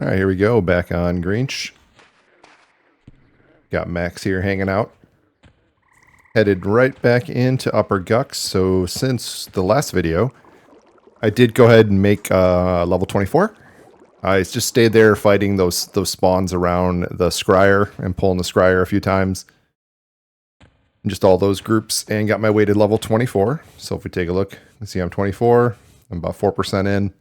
Alright, here we go, back on Greench. Got Max here hanging out. Headed right back into Upper Gucks. So since the last video, I did go ahead and make level 24. I just stayed there fighting those spawns around the Scryer and pulling the Scryer a few times. And just all those groups, and got my way to level 24. So if we take a look, you can see I'm 24. I'm about 4% in.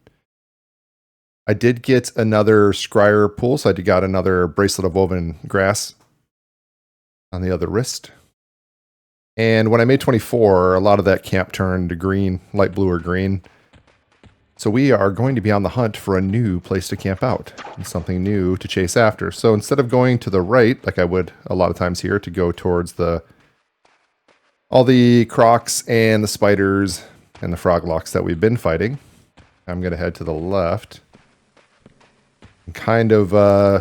I did get another Scryer pull, so I got another Bracelet of Woven Grass on the other wrist. And when I made 24, a lot of that camp turned to green, light blue or green. So we are going to be on the hunt for a new place to camp out, and something new to chase after. So instead of going to the right, like I would a lot of times here, to go towards all the crocs and the spiders and the froglocks that we've been fighting, I'm going to head to the left and kind of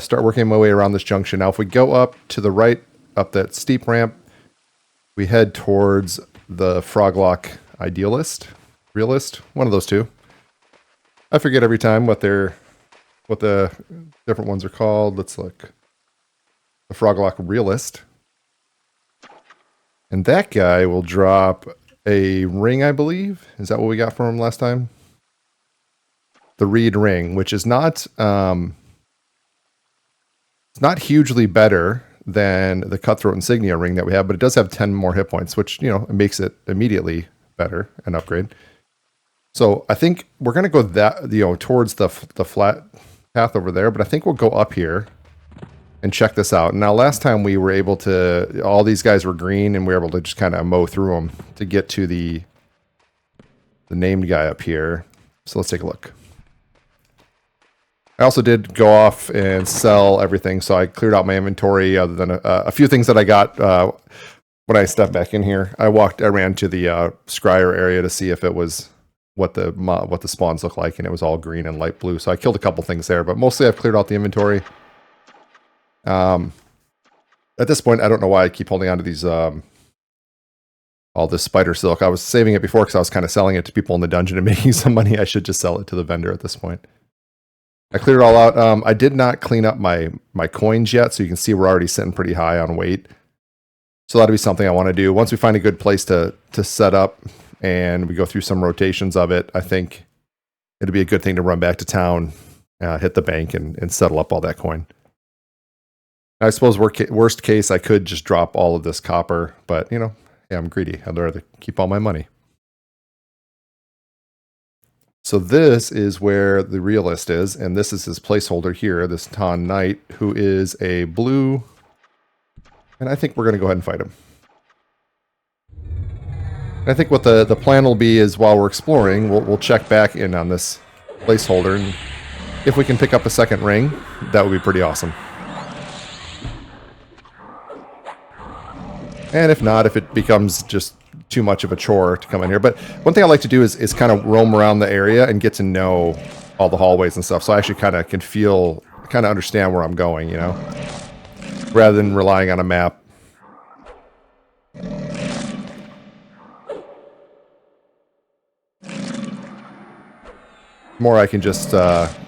start working my way around this junction. Now, if we go up to the right, up that steep ramp, we head towards the Froglock Idealist, Realist, one of those two. I forget every time what the different ones are called. Let's look. The Froglock Realist. And that guy will drop a ring, I believe. Is that what we got from him last time? The Reed Ring, which is not it's not hugely better than the Cutthroat Insignia ring that we have, but it does have 10 more hit points, which, you know, it makes it immediately better, an upgrade. So I think we're going to go that, you know, towards the flat path over there, but I think we'll go up here and check this out. Now, last time we were able to, all these guys were green, and we were able to just kind of mow through them to get to the named guy up here. So let's take a look. I also did go off and sell everything, so I cleared out my inventory other than a few things that I got when I stepped back in here. I ran to the Scryer area to see if it was what the spawns look like, and it was all green and light blue. So I killed a couple things there, but mostly I've cleared out the inventory. At this point, I don't know why I keep holding on to these all this spider silk. I was saving it before because I was kind of selling it to people in the dungeon and making some money. I should just sell it to the vendor at this point. I cleared it all out. I did not clean up my coins yet, so you can see we're already sitting pretty high on weight. So that'll be something I want to do. Once we find a good place to set up and we go through some rotations of it, I think it'll be a good thing to run back to town, hit the bank, and settle up all that coin. I suppose worst case, I could just drop all of this copper, but, you know, yeah, I'm greedy. I'd rather keep all my money. So this is where the Realist is, and this is his placeholder here, this Ton Knight, who is a blue, and I think we're going to go ahead and fight him. And I think what the plan will be is, while we're exploring, we'll check back in on this placeholder, and if we can pick up a second ring, that would be pretty awesome. And if not, if it becomes just too much of a chore to come in here. But one thing I like to do is kind of roam around the area and get to know all the hallways and stuff. So I actually kind of can kind of understand where I'm going, you know, rather than relying on a map. The more I can just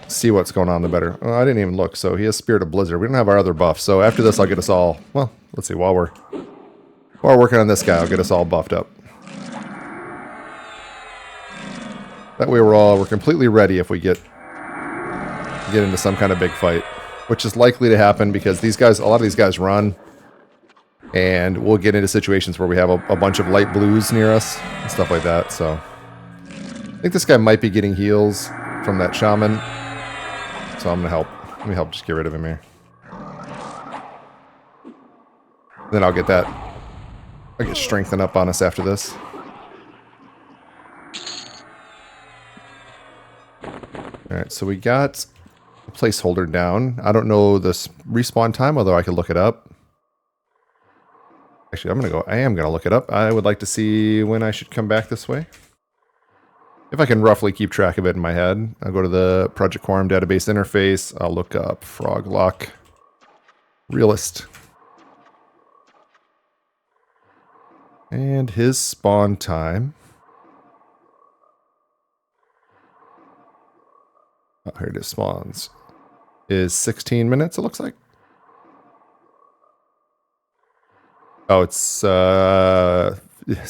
see what's going on, the better. Oh, I didn't even look. So he has Spirit of Blizzard. We don't have our other buff. So after this, I'll get us all, well, let's see, while we're working on this guy, I'll get us all buffed up. That way we're completely ready if we get into some kind of big fight, which is likely to happen because a lot of these guys run, and we'll get into situations where we have a bunch of light blues near us and stuff like that. So I think this guy might be getting heals from that shaman, so I'm gonna help. Let me help just get rid of him here. Then I'll get strengthened up on us after this. Alright, so we got a placeholder down. I don't know this respawn time, although I could look it up. Actually, I am going to look it up. I would like to see when I should come back this way. If I can roughly keep track of it in my head. I'll go to the Project Quarm database interface. I'll look up Froglock Realist. And his spawn time. Oh, here it is, spawns. is 16 minutes, it looks like. Oh, it's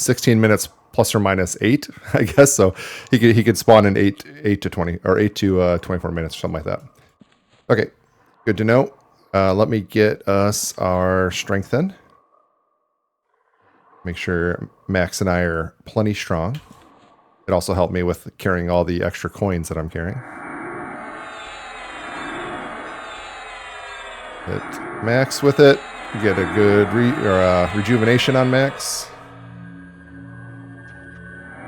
16 minutes plus or minus 8, I guess. So he could spawn in 8 to 20 or 8 to 24 minutes or something like that. Okay, good to know. Let me get us our strength in. Make sure Max and I are plenty strong. It also helped me with carrying all the extra coins that I'm carrying. Hit Max with it. Get a good rejuvenation on Max.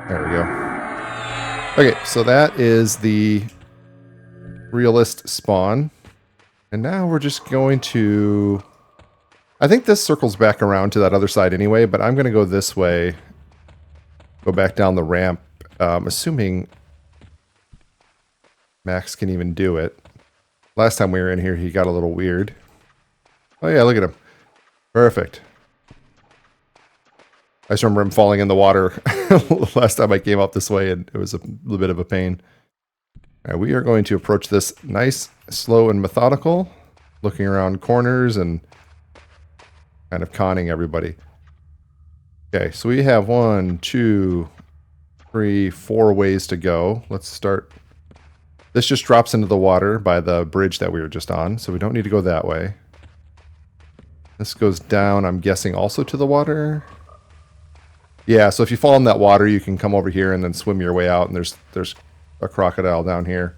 There we go. Okay, so that is the realist spawn. And now we're just going to... I think this circles back around to that other side anyway, but I'm going to go this way. Go back down the ramp, assuming Max can even do it. Last time we were in here, he got a little weird. Oh yeah, look at him. Perfect. I just remember him falling in the water last time I came up this way, and it was a little bit of a pain. All right, we are going to approach this nice, slow, and methodical, looking around corners and kind of conning everybody. Okay, so we have 1, 2, 3, 4 ways to go. Let's start. This just drops into the water by the bridge that we were just on, so we don't need to go that way. This goes down, I'm guessing, also to the water. Yeah, so if you fall in that water, you can come over here and then swim your way out, and there's a crocodile down here.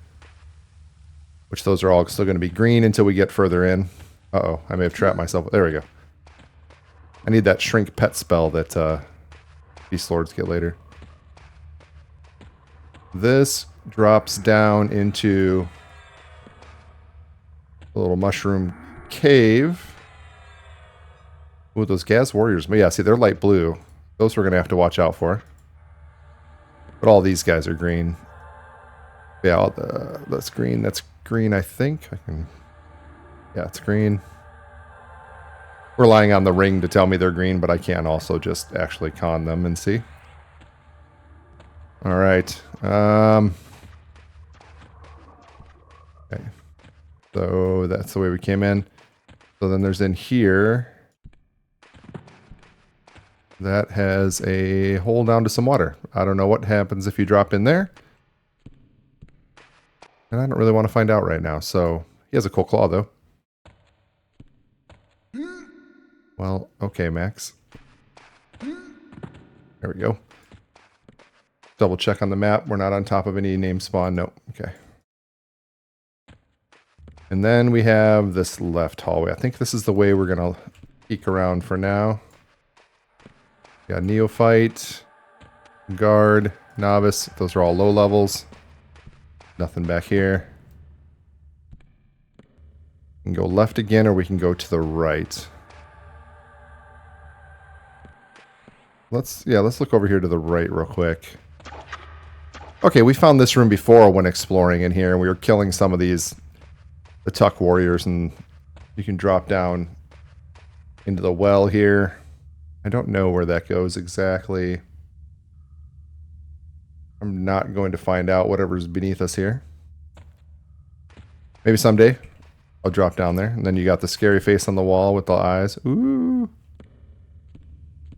Which those are all still going to be green until we get further in. Uh-oh, I may have trapped myself. There we go. I need that shrink pet spell that Beastlords get later. This drops down into a little mushroom cave. Ooh, those Gaz Warriors. But yeah, see, they're light blue. Those we're going to have to watch out for. But all these guys are green. Yeah, that's green. That's green, I think. Yeah, it's green. Relying on the ring to tell me they're green, but I can also just actually con them and see. All right. Okay. So that's the way we came in. So then there's in here. That has a hole down to some water. I don't know what happens if you drop in there. And I don't really want to find out right now. So he has a cool claw, though. Well, okay, Max. There we go. Double check on the map. We're not on top of any name spawn. Nope. Okay. And then we have this left hallway. I think this is the way we're going to peek around for now. Got Neophyte, Guard, Novice. Those are all low levels. Nothing back here. We can go left again, or we can go to the right. Let's look over here to the right real quick. Okay, we found this room before when exploring in here, and we were killing some of the Tuck Warriors, and you can drop down into the well here. I don't know where that goes exactly. I'm not going to find out whatever's beneath us here. Maybe someday I'll drop down there. And then you got the scary face on the wall with the eyes. Ooh.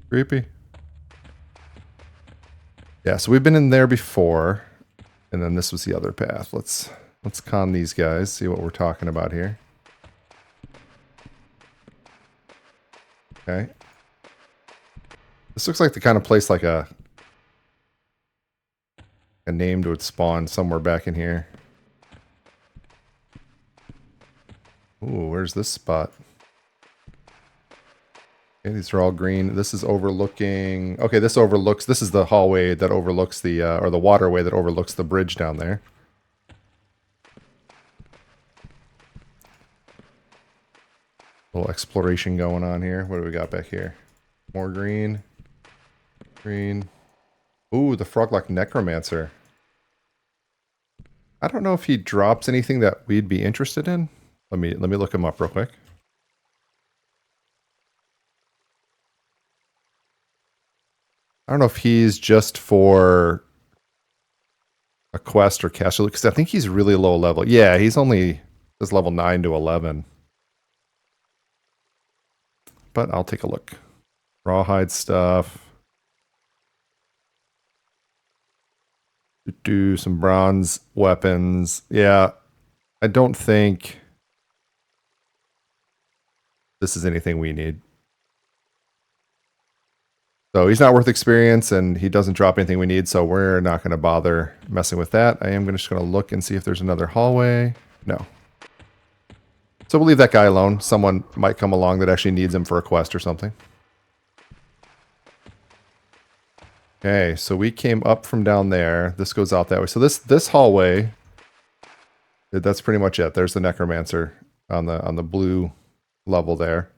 Creepy. Yeah, so we've been in there before. And then this was the other path. Let's con these guys, see what we're talking about here. Okay. This looks like the kind of place like a named would spawn somewhere back in here. Ooh, where's this spot? Okay, these are all green. This is overlooking... Okay, this overlooks... This is the hallway that overlooks the... or the waterway that overlooks the bridge down there. Little exploration going on here. What do we got back here? More green. Green. Ooh, the frog-like necromancer. I don't know if he drops anything that we'd be interested in. Let me look him up real quick. I don't know if he's just for a quest or casual, because I think he's really low level. Yeah, he's only It's level 9 to 11. But I'll take a look. Rawhide stuff. Do some bronze weapons. Yeah, I don't think this is anything we need. So he's not worth experience, and he doesn't drop anything we need, so we're not going to bother messing with that. I am just going to look and see if there's another hallway. No. So we'll leave that guy alone. Someone might come along that actually needs him for a quest or something. Okay, so we came up from down there. This goes out that way. So this hallway, that's pretty much it. There's the necromancer on the blue level there.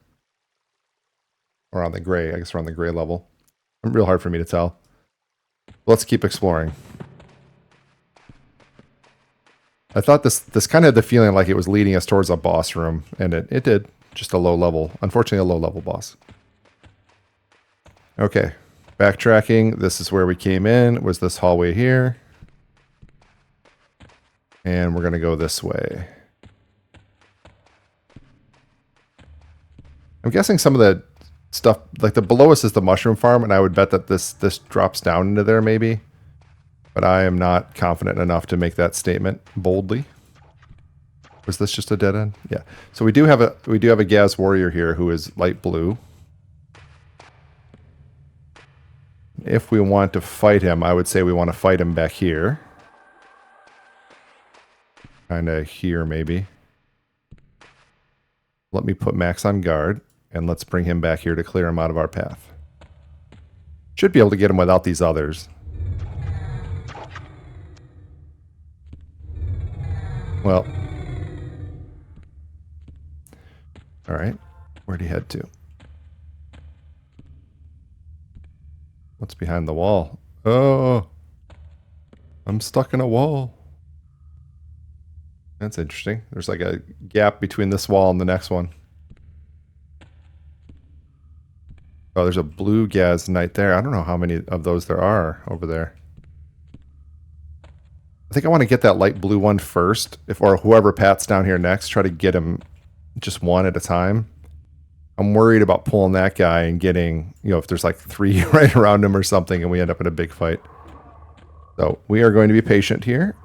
Or on the gray. I guess we're on the gray level. Real hard for me to tell. Let's keep exploring. I thought this kind of had the feeling like it was leading us towards a boss room, and it did. Just a low level, unfortunately a low level boss. Okay, backtracking. This is where we came in. Was this hallway here? And we're going to go this way. I'm guessing some of the stuff, like the below us is the mushroom farm, and I would bet that this drops down into there maybe. But I am not confident enough to make that statement boldly. Was this just a dead end? Yeah. So we do have a Gaz warrior here who is light blue. If we want to fight him, I would say we want to fight him back here. Kind of here maybe. Let me put Max on guard. And let's bring him back here to clear him out of our path. Should be able to get him without these others. Well. Alright. Where'd he head to? What's behind the wall? Oh! I'm stuck in a wall. That's interesting. There's like a gap between this wall and the next one. Oh, there's a blue Gaz knight there. I don't know how many of those there are over there. I think I want to get that light blue one first. Or whoever Pat's down here next, try to get him just one at a time. I'm worried about pulling that guy and getting, if there's like 3 right around him or something and we end up in a big fight. So we are going to be patient here.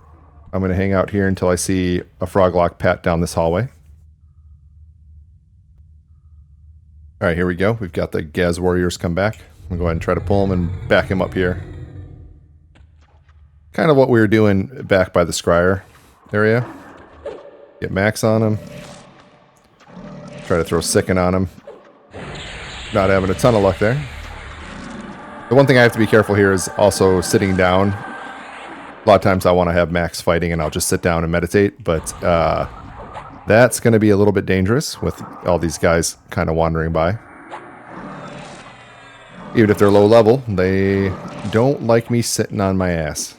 I'm going to hang out here until I see a Froglock Pat down this hallway. All right, here we go. We've got the Gaz warriors come back. I'm going to go ahead and try to pull him and back him up here. Kind of what we were doing back by the Scryer area. Get Max on him. Try to throw Sicken on him. Not having a ton of luck there. The one thing I have to be careful here is also sitting down. A lot of times I want to have Max fighting and I'll just sit down and meditate, but that's going to be a little bit dangerous with all these guys kind of wandering by. Even if they're low level, they don't like me sitting on my ass.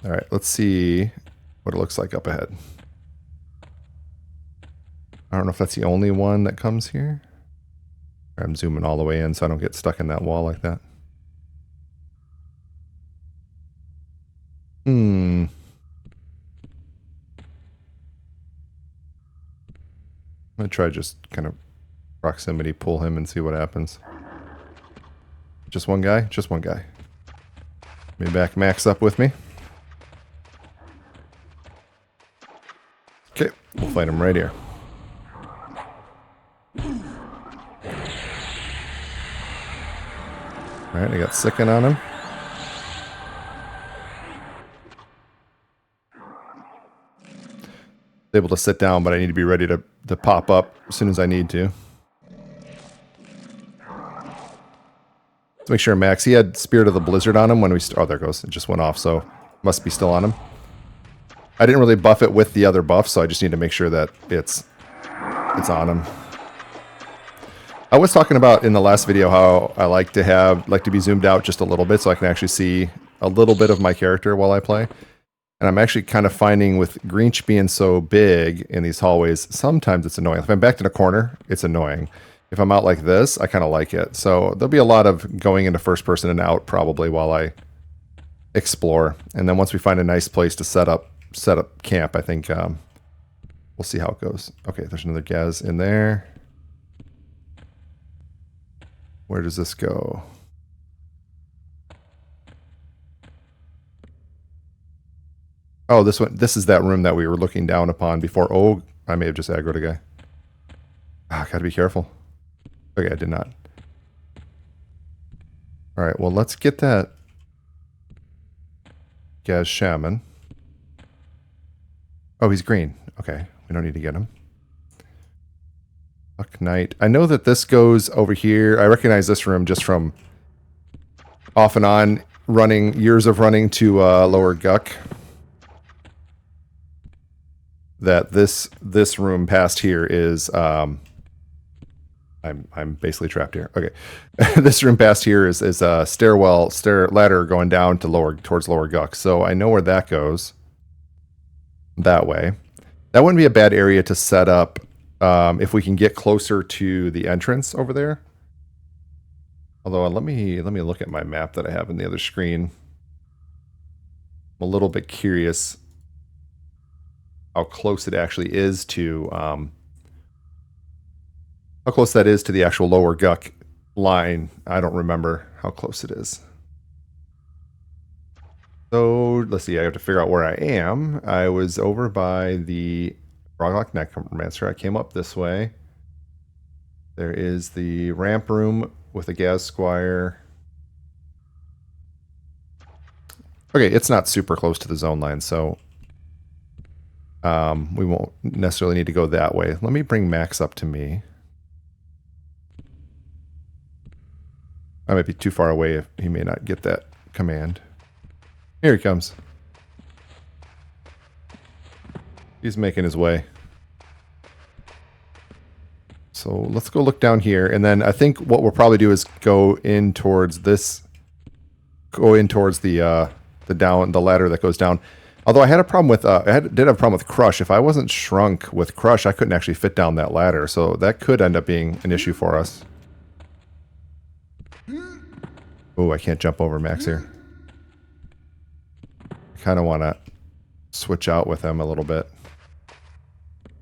Alright, let's see what it looks like up ahead. I don't know if that's the only one that comes here. I'm zooming all the way in so I don't get stuck in that wall like that. I'm going to try just kind of proximity pull him and see what happens. Just one guy? Just one guy. Let me back Max up with me. Okay, we'll fight him right here. Alright, I got Sicken on him. Able to sit down, but I need to be ready to pop up as soon as I need to. Let's make sure Max, he had Spirit of the Blizzard on him when we... Oh, there it goes. It just went off, so must be still on him. I didn't really buff it with the other buffs, so I just need to make sure that it's on him. I was talking about in the last video how I like to be zoomed out just a little bit so I can actually see a little bit of my character while I play. And I'm actually kind of finding with Greench being so big in these hallways, sometimes it's annoying. If I'm backed in a corner, it's annoying. If I'm out like this, I kind of like it. So there'll be a lot of going into first person and out probably while I explore, and then once we find a nice place to set up camp, I think we'll see how it goes. Okay, there's another Gaz in there. Where does this go? Oh, this one. This is that room that we were looking down upon before. Oh, I may have just aggroed a guy. Ah, gotta be careful. Okay, I did not. All right, well, let's get that Gaz Shaman. Oh, he's green. Okay, we don't need to get him. Buck Knight. I know that this goes over here. I recognize this room just from off and on running, years of running to Lower Guck. That this room past here is I'm basically trapped here. Okay. This room past here is a ladder going down to towards Lower Guck. So I know where that goes. That way. That wouldn't be a bad area to set up if we can get closer to the entrance over there. Although let me look at my map that I have in the other screen. I'm a little bit curious how close it actually is to how close that is to the actual Lower Guck line. I don't remember how close it is. So let's see, I have to figure out where I am. I was over by the Froglock Necromancer. I came up this way. There is the ramp room with a Gaz Squire. Okay, it's not super close to the zone line, so we won't necessarily need to go that way. Let me bring Max up to me. I might be too far away if he may not get that command. Here he comes. He's making his way. So let's go look down here, and then I think what we'll probably do is go in towards this. Go in towards the ladder that goes down. Although I had a problem with did have a problem with Crush. If I wasn't shrunk with Crush, I couldn't actually fit down that ladder, so that could end up being an issue for us. Oh, I can't jump over Max here. I kind of want to switch out with him a little bit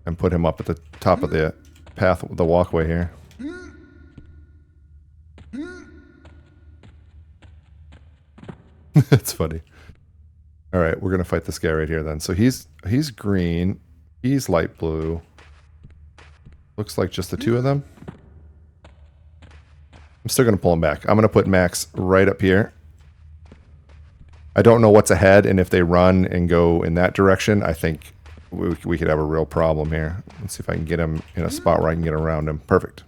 and put him up at the top of the path, the walkway here. It's funny. All right, we're gonna fight this guy right here then. So he's green, he's light blue. Looks like just the two of them. I'm still gonna pull him back. I'm gonna put Max right up here. I don't know what's ahead, and if they run and go in that direction, I think we could have a real problem here. Let's see if I can get him in a spot where I can get around him. Perfect.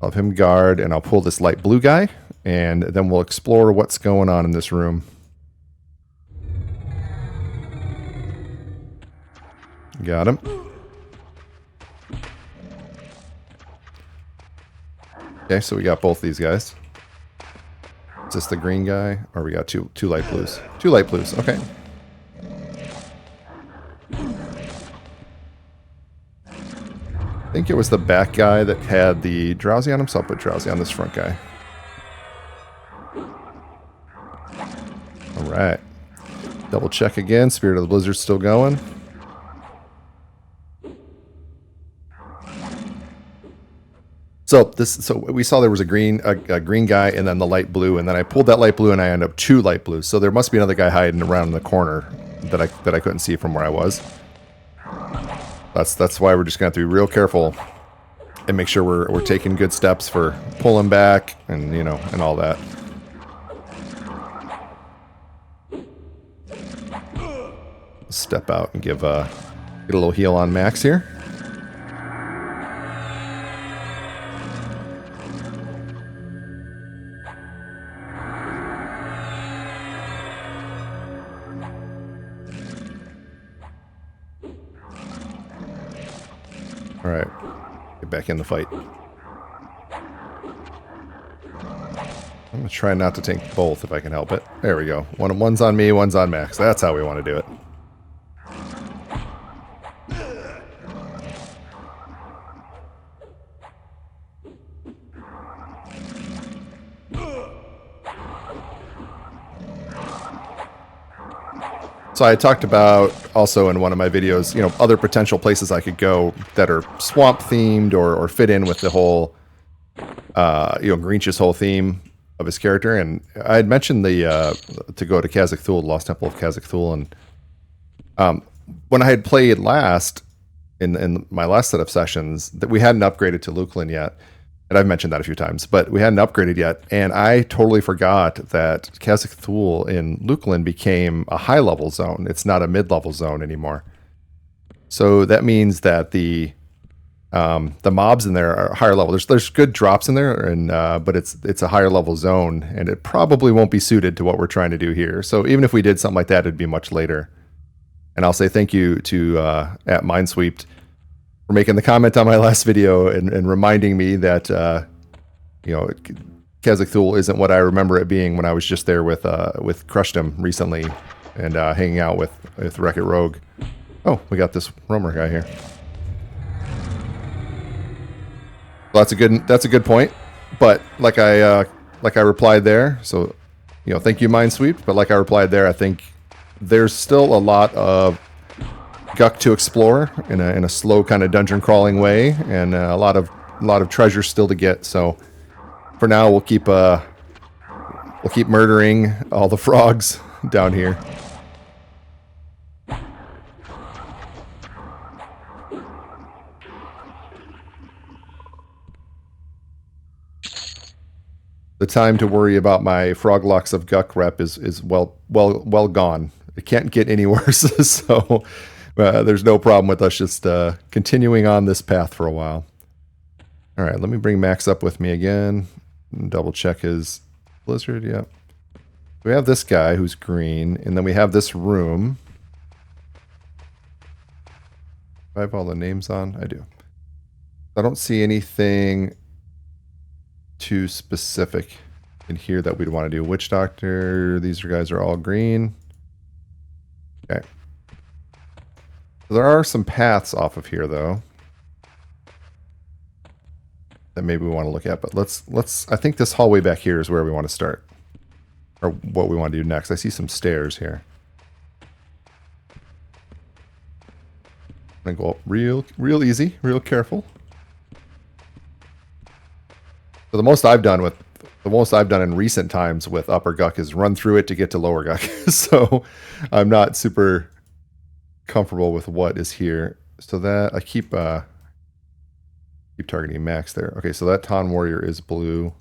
I'll have him guard, and I'll pull this light blue guy, and then we'll explore what's going on in this room. Got him. Okay, so we got both these guys. Is this the green guy? Or we got two light blues? Two light blues, okay. I think it was the back guy that had the drowsy on him, so I'll put drowsy on this front guy. Alright. Double check again. Spirit of the Blizzard's still going. So we saw there was a green guy and then the light blue, and then I pulled that light blue and I ended up two light blues. So there must be another guy hiding around in the corner that I couldn't see from where I was. That's why we're just gonna have to be real careful and make sure we're taking good steps for pulling back and and all that. Step out and get a little heal on Max here. All right, get back in the fight. I'm gonna try not to take both if I can help it. There we go. One's on me, one's on Max. That's how we want to do it. So I talked about also in one of my videos, you know, other potential places I could go that are swamp themed or fit in with the whole, you know, Greench's whole theme of his character. And I had mentioned the to go to Kazakh-Thule, the Lost Temple of Kazakh-Thule, and when I had played last in my last set of sessions, that we hadn't upgraded to Luklin yet. And I've mentioned that a few times, but we hadn't upgraded yet. And I totally forgot that Kazakh-Thule in Luklin became a high-level zone. It's not a mid-level zone anymore. So that means that the mobs in there are higher level. There's good drops in there, and but it's a higher level zone, and it probably won't be suited to what we're trying to do here. So even if we did something like that, it'd be much later. And I'll say thank you to at Minesweeped for making the comment on my last video and reminding me that you know, Kazakh-Thule isn't what I remember it being when I was just there with Crushdom recently and hanging out with Wreck-It Rogue. Oh, we got this roamer guy here. Well, that's a good point. But like I replied there, so you know, thank you Minesweep. But like I replied there, I think there's still a lot of Guck to explore in a slow kind of dungeon crawling way, and a lot of treasure still to get. So for now, we'll keep murdering all the frogs down here. The time to worry about my frog locks of Guck rep is well gone. It can't get any worse. So there's no problem with us just continuing on this path for a while. All right, let me bring Max up with me again and double check his blizzard. Yep. We have this guy who's green, and then we have this room. Do I have all the names on? I do. I don't see anything too specific in here that we'd want to do. Witch Doctor, these guys are all green. Okay. There are some paths off of here though that maybe we want to look at, but let's I think this hallway back here is where we want to start, or what we want to do next. I see some stairs here. I'm gonna go up real easy, real careful. So the most I've done in recent times with Upper Guck is run through it to get to Lower Guck. So I'm not super comfortable with what is here. So that I keep targeting Max there. Okay, so that Ton Warrior is blue.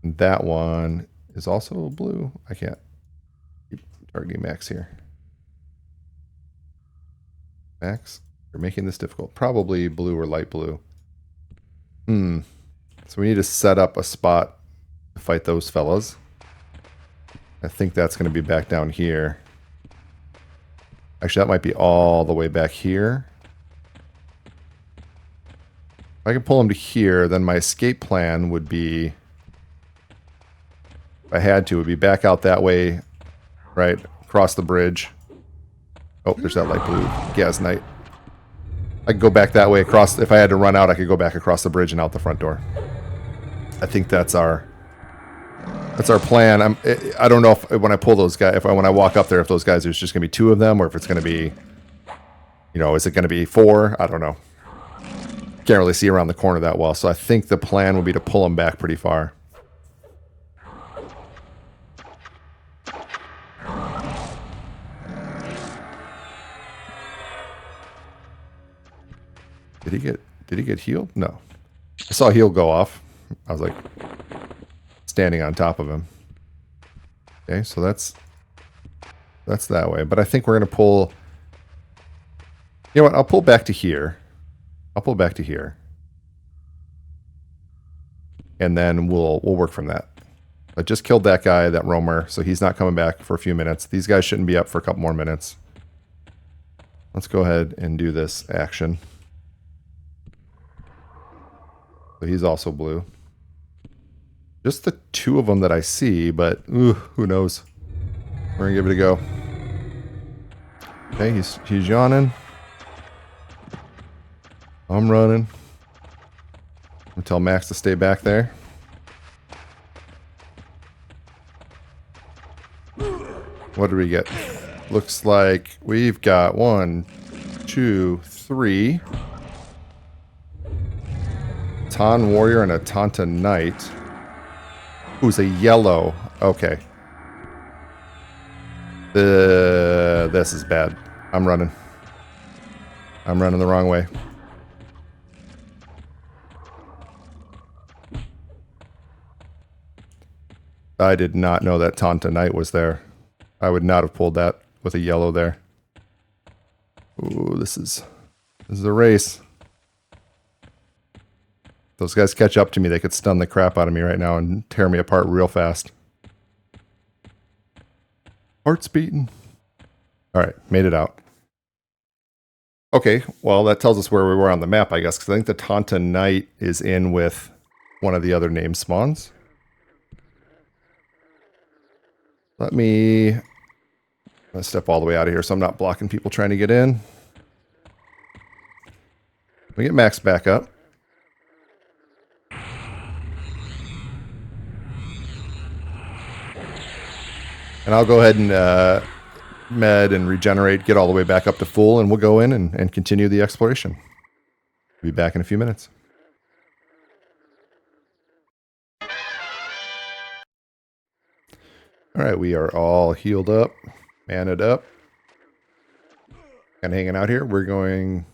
And that one is also blue. I can't keep targeting Max here. Max, you're making this difficult. Probably blue or light blue. So we need to set up a spot to fight those fellas. I think that's going to be back down here. Actually, that might be all the way back here. If I can pull them to here, then my escape plan would be, if I had to, would be back out that way, right, across the bridge. Oh, there's that light blue Gaz Knight. I could go back that way across. If I had to run out, I could go back across the bridge and out the front door. I think that's our plan. I don't know if when I pull those guys, when I walk up there, if those guys, there's just gonna be 2 of them, or if it's gonna be, you know, is it gonna be 4? I don't know. Can't really see around the corner that well, so I think the plan would be to pull them back pretty far. Did he get healed? No. I saw heal go off. I was like standing on top of him. Okay, so that's that way. But I think we're gonna pull. You know what? I'll pull back to here. I'll pull back to here, and then we'll work from that. I just killed that guy, that roamer, so he's not coming back for a few minutes. These guys shouldn't be up for a couple more minutes. Let's go ahead and do this action. So he's also blue. Just the 2 of them that I see, but who knows? We're gonna give it a go. Okay, he's yawning. I'm running. I'm tell Max to stay back there. What did we get? Looks like we've got 1, 2, 3. Ton Warrior and a Tanta Knight. Who's a yellow. Okay. This is bad. I'm running. I'm running the wrong way. I did not know that Tanta Knight was there. I would not have pulled that with a yellow there. Ooh, this is a race. Those guys catch up to me, they could stun the crap out of me right now and tear me apart real fast. Heart's beating. Alright, made it out. Okay, well that tells us where we were on the map, I guess, because I think the Tanta Knight is in with one of the other name spawns. Let's step all the way out of here so I'm not blocking people trying to get in. We get Max back up. And I'll go ahead and med and regenerate, get all the way back up to full, and we'll go in and continue the exploration. Be back in a few minutes. Alright, we are all healed up, manned up, and hanging out here. We're going...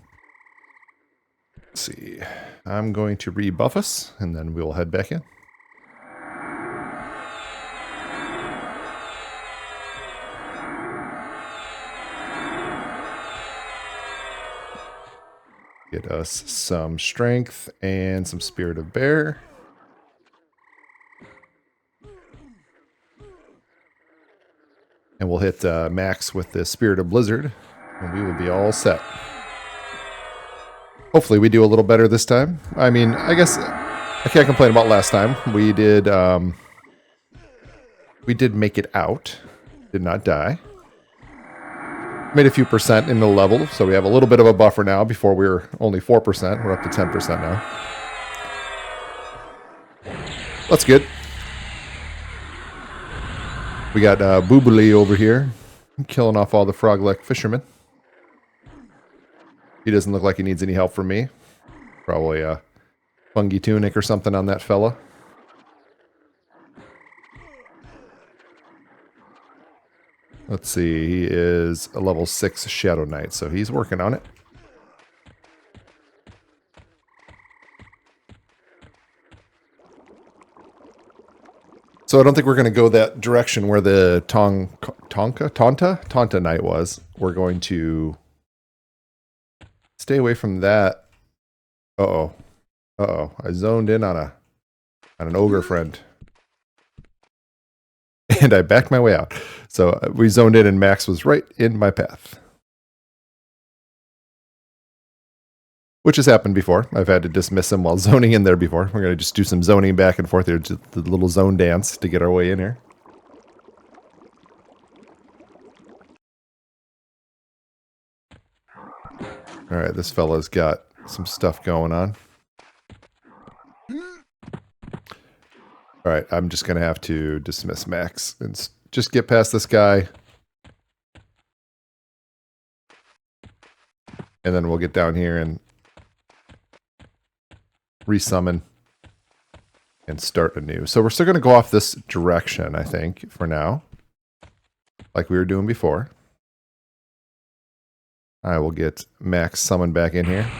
Let's see. I'm going to rebuff us, and then we'll head back in. Get us some strength and some Spirit of Bear. And we'll hit max with the Spirit of Blizzard, and we will be all set. Hopefully we do a little better this time. I mean, I guess I can't complain about last time. We did make it out. Did not die. Made a few percent in the level, so we have a little bit of a buffer now. Before we were only 4%. We're up to 10% now. That's good. We got Boobly over here, killing off all the frog-leg fishermen. He doesn't look like he needs any help from me. Probably a fungi tunic or something on that fella. Let's see, he is a level 6 Shadow Knight, so he's working on it. So I don't think we're going to go that direction where the Tanta Knight was. We're going to stay away from that. Uh-oh. Uh-oh. I zoned in on an ogre friend. And I backed my way out. So we zoned in and Max was right in my path. Which has happened before. I've had to dismiss him while zoning in there before. We're going to just do some zoning back and forth here. Just the little zone dance to get our way in here. Alright, this fella's got some stuff going on. Alright, I'm just going to have to dismiss Max and just get past this guy. And then we'll get down here and resummon and start anew. So we're still going to go off this direction, I think, for now. Like we were doing before. I will get Max summoned back in here.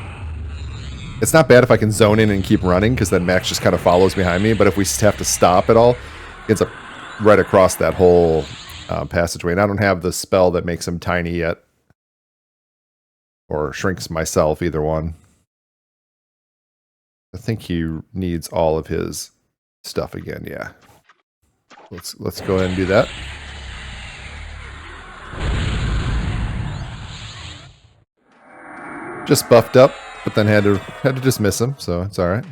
It's not bad if I can zone in and keep running, because then Max just kind of follows behind me. But if we have to stop at all, he ends up right across that whole passageway. And I don't have the spell that makes him tiny yet. Or shrinks myself, either one. I think he needs all of his stuff again, yeah. Let's go ahead and do that. Just buffed up, but then had to dismiss him, so it's alright.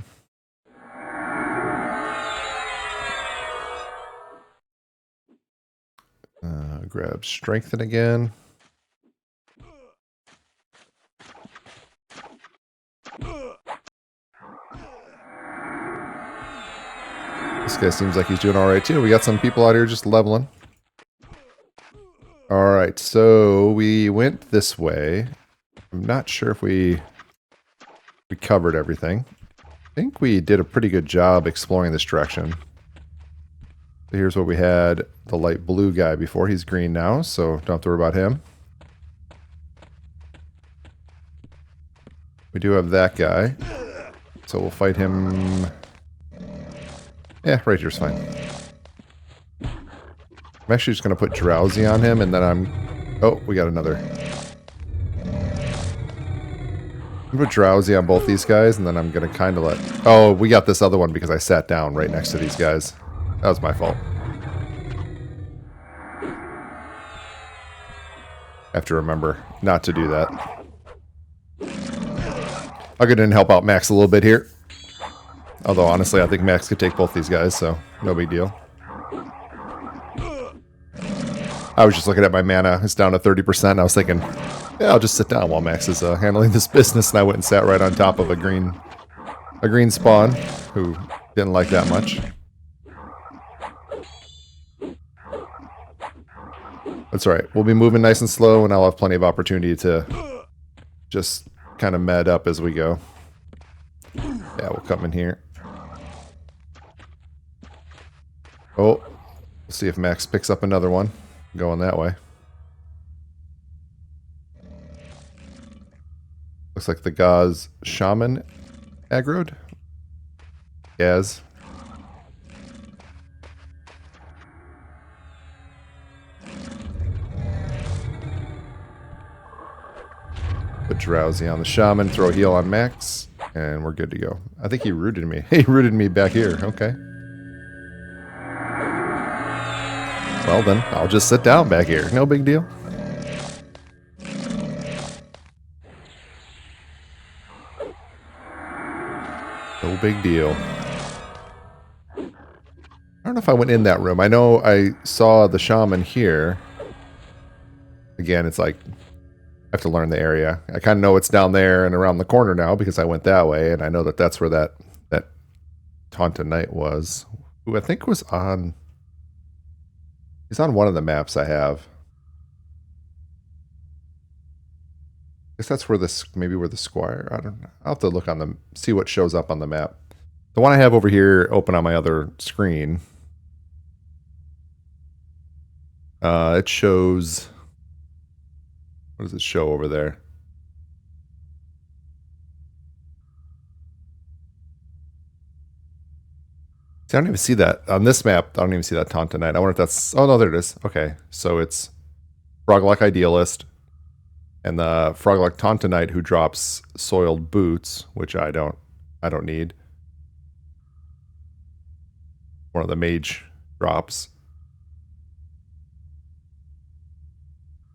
Grab strengthen again. This guy seems like he's doing alright too. We got some people out here just leveling. All right, so we went this way. I'm not sure if we covered everything. I think we did a pretty good job exploring this direction. So here's what we had the light blue guy before. He's green now, so don't have to worry about him. We do have that guy. So we'll fight him. Yeah, right here's fine. I'm actually just going to put Drowsy on him, and then oh, we got another. I'm going to put Drowsy on both these guys, and then I'm going to kind of let... Oh, we got this other one because I sat down right next to these guys. That was my fault. I have to remember not to do that. I'll get in and help out Max a little bit here. Although, honestly, I think Max could take both these guys, so no big deal. I was just looking at my mana. It's down to 30%. And I was thinking, yeah, I'll just sit down while Max is handling this business. And I went and sat right on top of a green spawn who didn't like that much. That's all right. We'll be moving nice and slow, and I'll have plenty of opportunity to just kind of med up as we go. Yeah, we'll come in here. Oh, we'll see if Max picks up another one. Going that way. Looks like the Gauze Shaman aggroed. Gaz. Put Drowsy on the Shaman, throw a heal on Max, and we're good to go. I think he rooted me. He rooted me back here. Okay. Well then, I'll just sit down back here. No big deal. No big deal. I don't know if I went in that room. I know I saw the Shaman here. Again, it's like, I have to learn the area. I kind of know it's down there and around the corner now because I went that way, and I know that that's where that Taunta Knight was. Who I think was on... He's on one of the maps I have. I guess that's where maybe where the Squire, I don't know. I'll have to look on see what shows up on the map. The one I have over here open on my other screen. It shows, what does it show over there? See, I don't even see that. On this map, I don't even see that Taunta Knight. I wonder if that's... Oh, no, there it is. Okay, so it's Froglock Idealist and the Froglock Taunta Knight who drops Soiled Boots, which I don't need. One of the mage drops.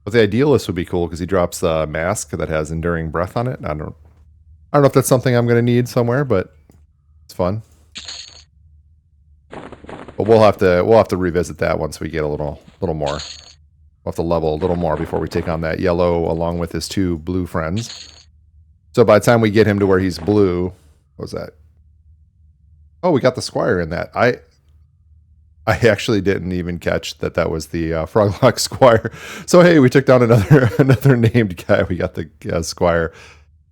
But the Idealist would be cool because he drops the mask that has Enduring Breath on it. I don't know if that's something I'm going to need somewhere, but it's fun. But we'll have to revisit that once we get a little more. We'll have to level a little more before we take on that yellow along with his two blue friends. So by the time we get him to where he's blue, what was that? Oh, we got the Squire in that. I actually didn't even catch that was the Froglock Squire. So hey, we took down another named guy. We got the Squire.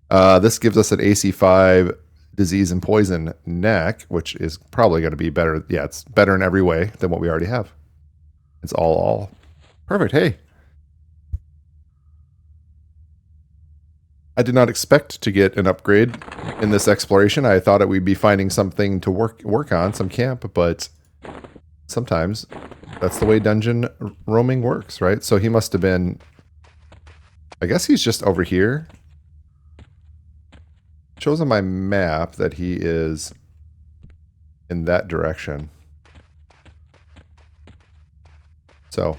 This gives us an AC5 disease and poison neck, which is probably going to be better. Yeah, it's better in every way than what we already have. It's all perfect. Hey, I did not expect to get an upgrade in this exploration. I thought we'd be finding something to work on, some camp, but sometimes that's the way dungeon roaming works, right? So he must have been, I guess he's just over here. Shows on my map that he is in that direction. So,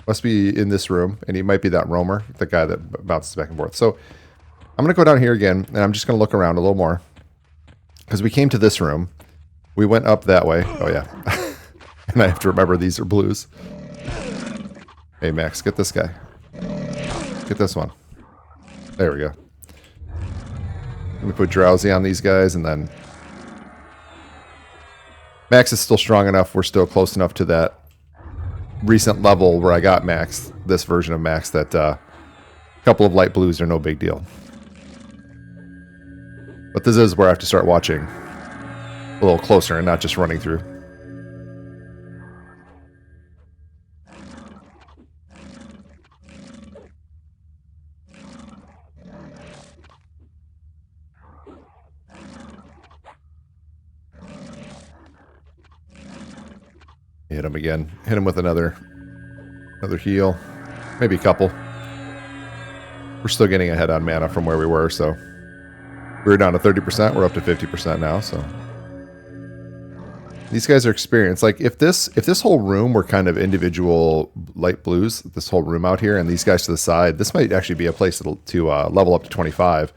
must be in this room, and he might be that roamer, the guy that bounces back and forth. So, I'm going to go down here again, and I'm just going to look around a little more. Because we came to this room. We went up that way. Oh, yeah. And I have to remember these are blues. Hey, Max, get this guy. Get this one. There we go. Let me put Drowsy on these guys, and then... Max is still strong enough. We're still close enough to that recent level where I got Max, this version of Max, that a couple of light blues are no big deal. But this is where I have to start watching a little closer and not just running through. Hit him again. Hit him with another heal. Maybe a couple. We're still getting ahead on mana from where we were, so we were down to 30%. We're up to 50% now, so these guys are experienced. Like if this whole room were kind of individual light blues, this whole room out here, and these guys to the side, this might actually be a place to level up to 25.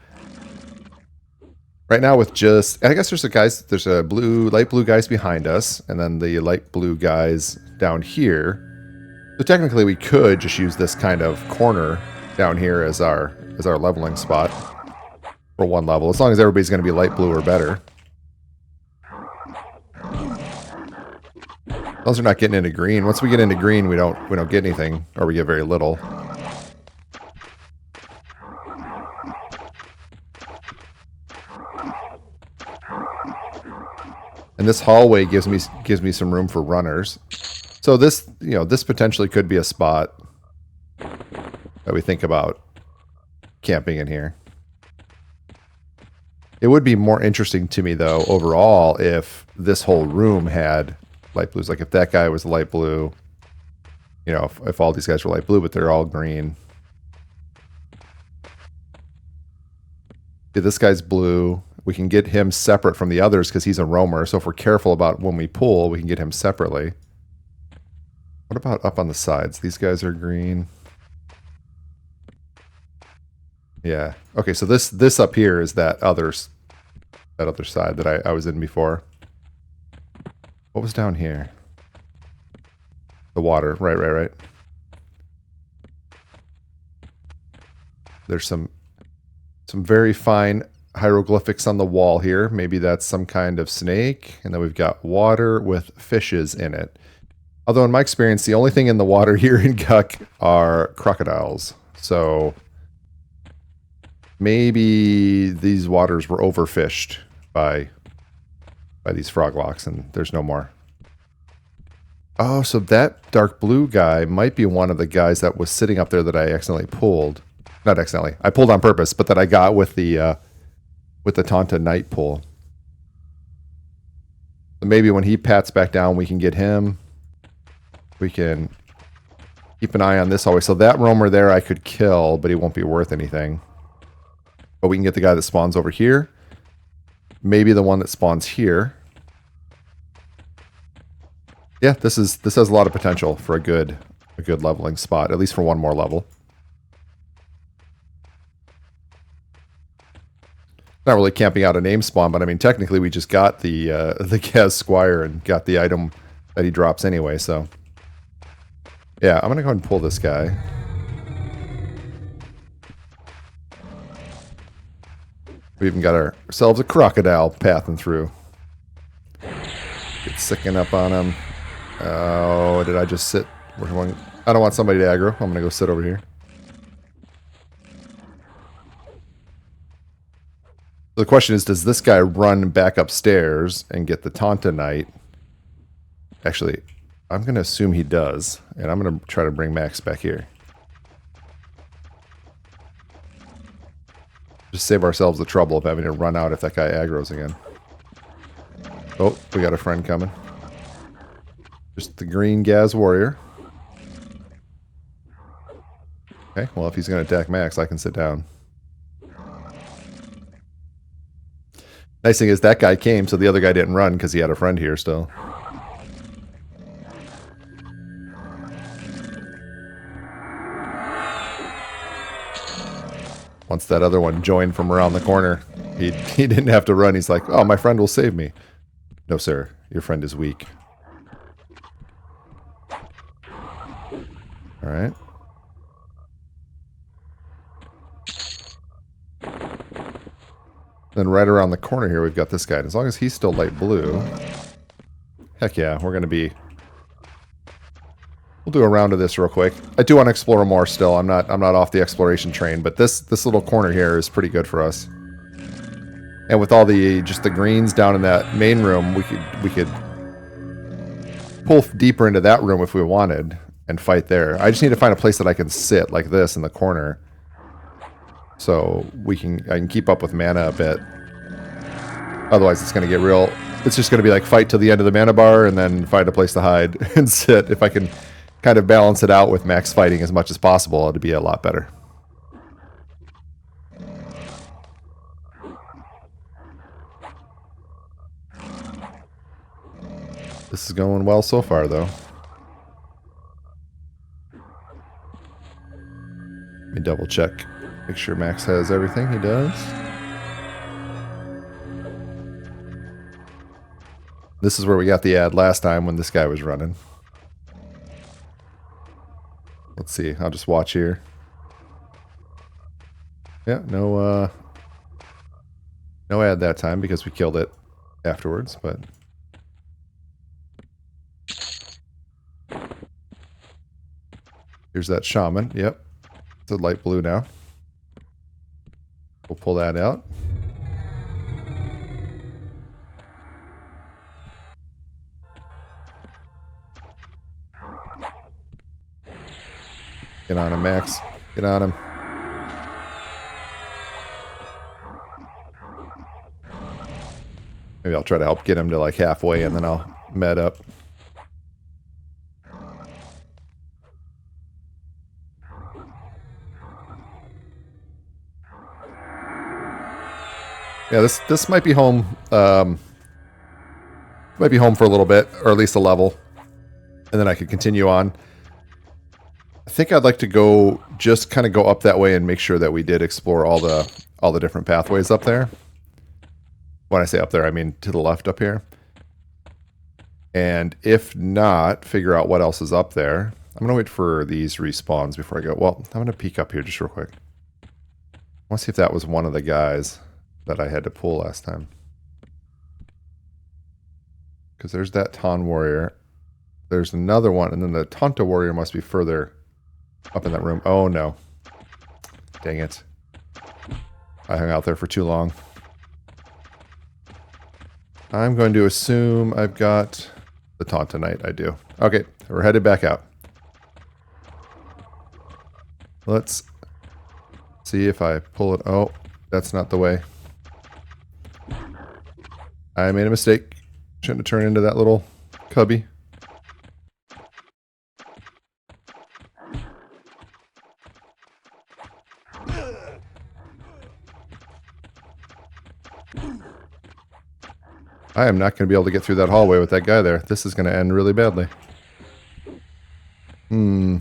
Right now with just, I guess there's a light blue guys behind us, and then the light blue guys down here. So technically we could just use this kind of corner down here as our leveling spot for one level, as long as everybody's going to be light blue or better. Those are not getting into green. Once we get into green, we don't get anything, or we get very little. And this hallway gives me some room for runners. So this, this potentially could be a spot that we think about camping in here. It would be more interesting to me, though, overall, if this whole room had light blues. Like if that guy was light blue, if all these guys were light blue, but they're all green. Yeah, this guy's blue. We can get him separate from the others because he's a roamer. So if we're careful about when we pull, we can get him separately. What about up on the sides? These guys are green. Yeah. Okay, so this up here is that other side that I was in before. What was down here? The water. Right. There's some very fine hieroglyphics on the wall here. Maybe that's some kind of snake. And then we've got water with fishes in it. Although in my experience, the only thing in the water here in Guck are crocodiles. So maybe these waters were overfished by these froglocks and there's no more. Oh, so that dark blue guy might be one of the guys that was sitting up there that I accidentally pulled. Not accidentally. I pulled on purpose, but that I got with the Tanta Knight pull. So maybe when he pats back down, we can get him. We can keep an eye on this always. So that roamer there I could kill, but he won't be worth anything. But we can get the guy that spawns over here. Maybe the one that spawns here. Yeah, this has a lot of potential for a good leveling spot, at least for one more level. Not really camping out a name spawn, but I mean technically we just got the Gaz Squire and got the item that he drops anyway, so yeah, I'm gonna go ahead and pull this guy. We even got ourselves a crocodile pathing through. Get sicking up on him. Oh, did I just sit? I don't want somebody to aggro. I'm gonna go sit over here. The question is, does this guy run back upstairs and get the Tanta Knight? Actually, I'm going to assume he does, and I'm going to try to bring Max back here. Just save ourselves the trouble of having to run out if that guy aggroes again. Oh, we got a friend coming. Just the green Gaz Warrior. Okay, well, if he's going to attack Max, I can sit down. Nice thing is that guy came, so the other guy didn't run because he had a friend here still. Once that other one joined from around the corner, he didn't have to run. He's like, oh, my friend will save me. No, sir. Your friend is weak. All right. Then right around the corner here, we've got this guy. And as long as he's still light blue, heck yeah, we'll do a round of this real quick. I do want to explore more still. I'm not off the exploration train, but this little corner here is pretty good for us. And with all the just the greens down in that main room, we could pull deeper into that room if we wanted and fight there. I just need to find a place that I can sit like this in the corner, so I can keep up with mana a bit. Otherwise, it's going to get real. It's just going to be like fight till the end of the mana bar and then find a place to hide and sit. If I can kind of balance it out with max fighting as much as possible, it'd be a lot better. This is going well so far, though. Let me double check. Make sure Max has everything he does. This is where we got the ad last time when this guy was running. Let's see. I'll just watch here. Yeah, no ad that time because we killed it afterwards, but... Here's that shaman. Yep. It's a light blue now. We'll pull that out. Get on him, Max. Get on him. Maybe I'll try to help get him to like halfway and then I'll med up. Yeah, this might be home. Might be home for a little bit, or at least a level, and then I could continue on. I think I'd like to go just kind of go up that way and make sure that we did explore all the different pathways up there. When I say up there, I mean to the left up here. And if not, figure out what else is up there. I'm gonna wait for these respawns before I go. Well, I'm gonna peek up here just real quick. I want to see if that was one of the guys that I had to pull last time. Because there's that Ton warrior. There's another one, and then the Tonta warrior must be further up in that room. Oh no. Dang it. I hung out there for too long. I'm going to assume I've got the Tonta Knight. I do. Okay, we're headed back out. Let's see if I pull it. Oh, that's not the way. I made a mistake. Shouldn't have turned into that little cubby. I am not going to be able to get through that hallway with that guy there. This is going to end really badly. Is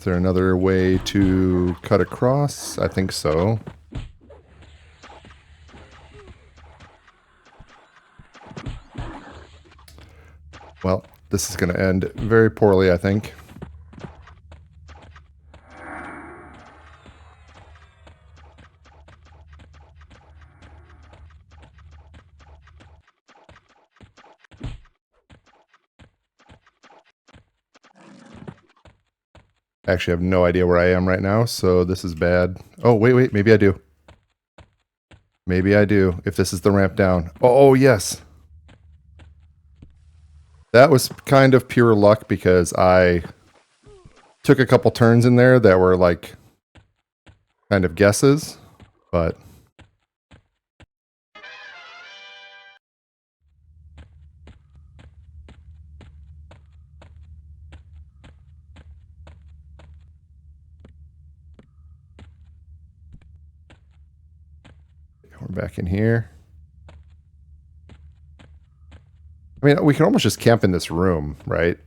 there another way to cut across? I think so. Well, this is going to end very poorly, I think. I actually have no idea where I am right now, so this is bad. Oh, wait, maybe I do. Maybe I do, if this is the ramp down. Oh, yes. That was kind of pure luck because I took a couple turns in there that were like kind of guesses, but we're back in here. I mean, we can almost just camp in this room, right?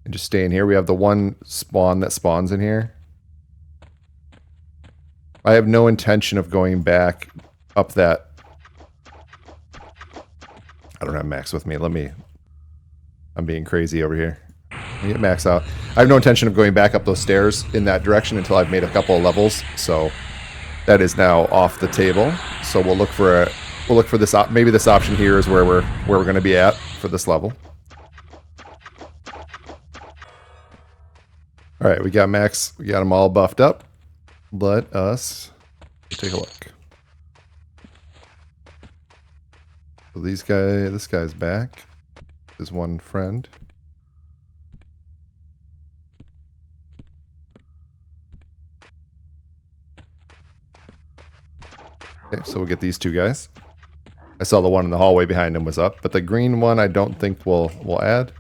And just stay in here. We have the one spawn that spawns in here. I have no intention of going back up that. I don't have Max with me. I'm being crazy over here. Let me get Max out. I have no intention of going back up those stairs in that direction until I've made a couple of levels. So that is now off the table. So we'll look for this. Maybe this option here is where we're going to be at for this level. All right, we got Max. We got them all buffed up. Let us take a look. So this guy's back. His one friend. Okay, so we'll get these two guys. I saw the one in the hallway behind him was up, but the green one I don't think we'll add.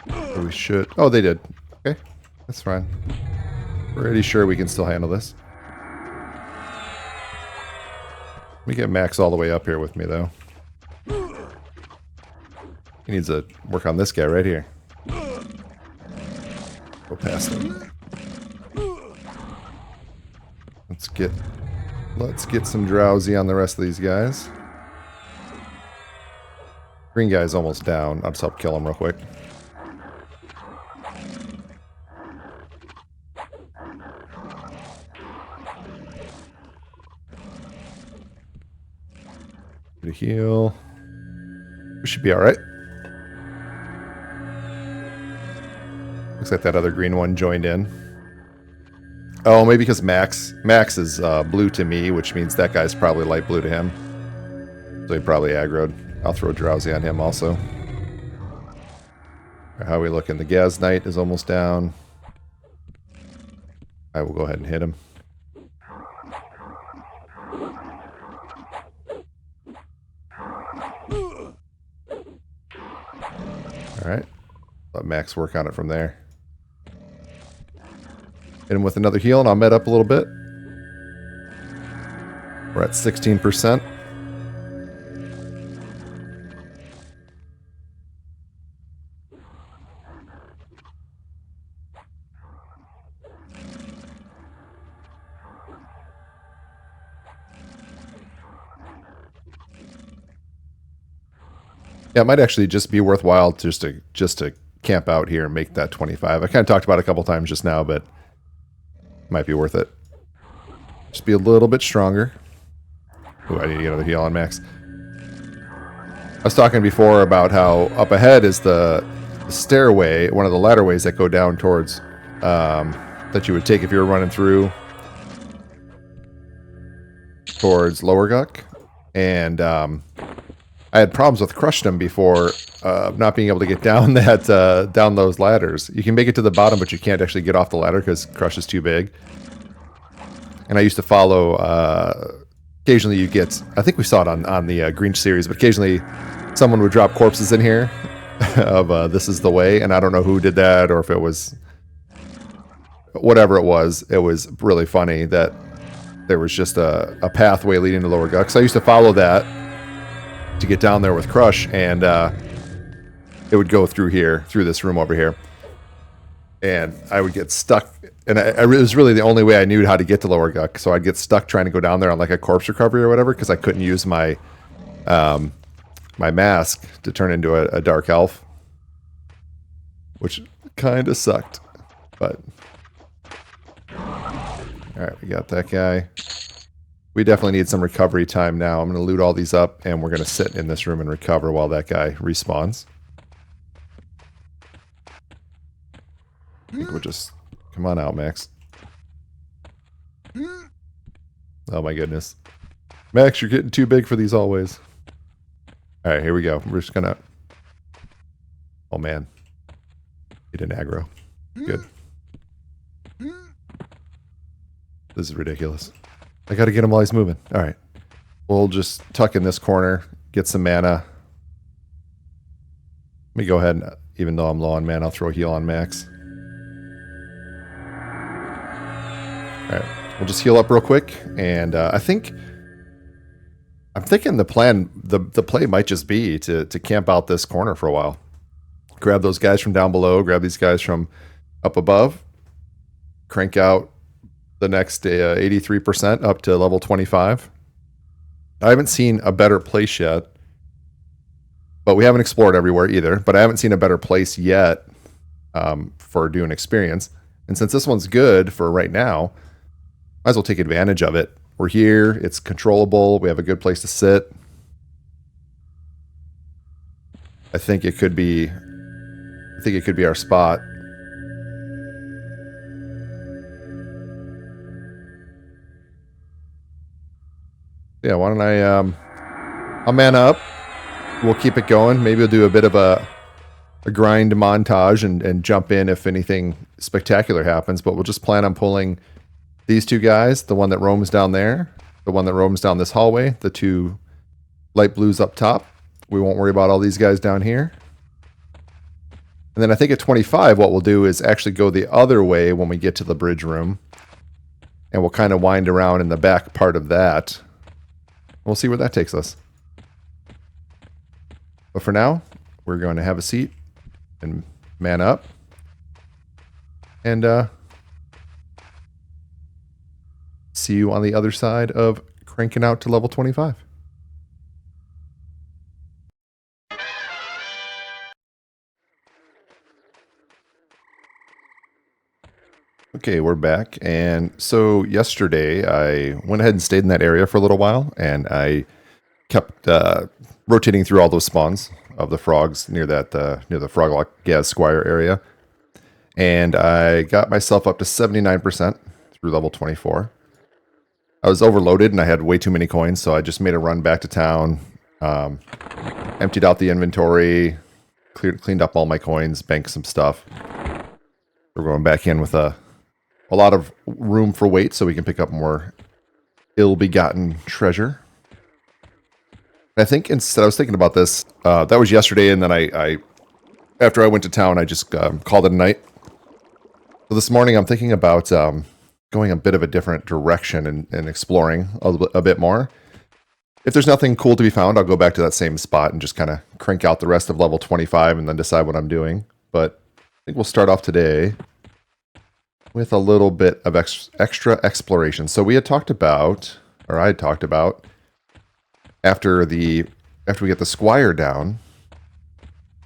So we should. Oh, they did. Okay, that's fine. Pretty sure we can still handle this. Let me get Max all the way up here with me, though. He needs to work on this guy right here. Go past him. Let's get some drowsy on the rest of these guys. Green guy's almost down. I'll just help kill him real quick. Get a heal. We should be alright. Looks like that other green one joined in. Oh, maybe because Max is blue to me, which means that guy's probably light blue to him. So he probably aggroed. I'll throw drowsy on him also. Right, how are we looking? The Gaz Knight is almost down. I will go ahead and hit him. Alright. Let Max work on it from there. Hit him with another heal and I'll med up a little bit. We're at 16%. Yeah, it might actually just be worthwhile just to camp out here and make that 25. I kind of talked about it a couple times just now, but it might be worth it. Just be a little bit stronger. Ooh, I need to get another heal on Max. I was talking before about how up ahead is the stairway, one of the ladder ways that go down towards, that you would take if you were running through towards Lower Guck. And I had problems with Crushdom before, not being able to get down down those ladders. You can make it to the bottom, but you can't actually get off the ladder because Crush is too big. And I used to follow. Occasionally, you get. I think we saw it on the Greench series, but occasionally, someone would drop corpses in here of "This is the way," and I don't know who did that or if it was whatever it was. It was really funny that there was just a pathway leading to Lower Guck. So I used to follow that to get down there with Crush, and it would go through here, through this room over here, and I would get stuck, and it was really the only way I knew how to get to Lower Guck, so I'd get stuck trying to go down there on like a corpse recovery or whatever, because I couldn't use my my mask to turn into a dark elf, which kind of sucked, but alright, we got that guy. We definitely need some recovery time now. I'm going to loot all these up, and we're going to sit in this room and recover while that guy respawns. I think we'll just... Come on out, Max. Oh my goodness. Max, you're getting too big for these hallways. Alright, here we go. We're just going to... Oh man. He didn't aggro. Good. This is ridiculous. I gotta get him while he's moving. Alright. We'll just tuck in this corner, get some mana. Let me go ahead and, even though I'm low on mana, I'll throw a heal on Max. Alright. We'll just heal up real quick, and I'm thinking the plan, the play might just be to camp out this corner for a while. Grab those guys from down below, grab these guys from up above, crank out the next 83% up to level 25. I haven't seen a better place yet, but we haven't explored everywhere either, but I haven't seen a better place yet for doing experience. And since this one's good for right now, might as well take advantage of it. We're here, it's controllable, we have a good place to sit. I think it could be our spot. Yeah, why don't I'll man up. We'll keep it going. Maybe we'll do a bit of a grind montage and jump in if anything spectacular happens, but we'll just plan on pulling these two guys, the one that roams down there, the one that roams down this hallway, the two light blues up top. We won't worry about all these guys down here. And then I think at 25, what we'll do is actually go the other way when we get to the bridge room. And we'll kind of wind around in the back part of that. We'll see where that takes us. But for now, we're going to have a seat and man up. And see you on the other side of cranking out to level 25. Okay, we're back. And so yesterday I went ahead and stayed in that area for a little while, and I kept rotating through all those spawns of the frogs near that near the Froglock Gaz Squire area. And I got myself up to 79% through level 24. I was overloaded and I had way too many coins, so I just made a run back to town, emptied out the inventory, cleaned up all my coins, banked some stuff. We're going back in with a lot of room for weight so we can pick up more ill-begotten treasure. I think instead, I was thinking about this, that was yesterday, and then I after I went to town, I just called it a night. So this morning I'm thinking about going a bit of a different direction and exploring a bit more. If there's nothing cool to be found, I'll go back to that same spot and just kind of crank out the rest of level 25 and then decide what I'm doing. But I think we'll start off today with a little bit of extra exploration. So we had talked about, or I had talked about, after we get the Squire down,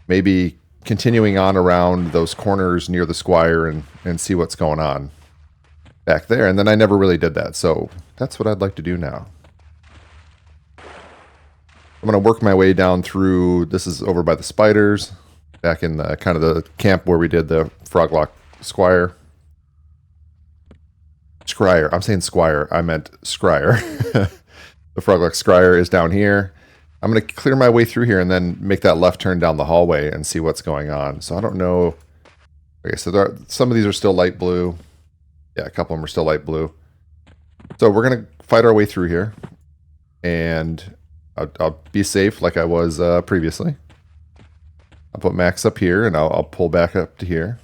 maybe continuing on around those corners near the Squire and see what's going on back there. And then I never really did that. So that's what I'd like to do now. I'm going to work my way down through, this is over by the spiders, back in the kind of the camp where we did the Froglock Squire. Scryer. I'm saying Squire. I meant Scryer. The Froglock Scryer is down here. I'm going to clear my way through here and then make that left turn down the hallway and see what's going on. So I don't know. Okay, so some of these are still light blue. Yeah, a couple of them are still light blue. So we're going to fight our way through here. And I'll be safe like I was previously. I'll put Max up here and I'll pull back up to here.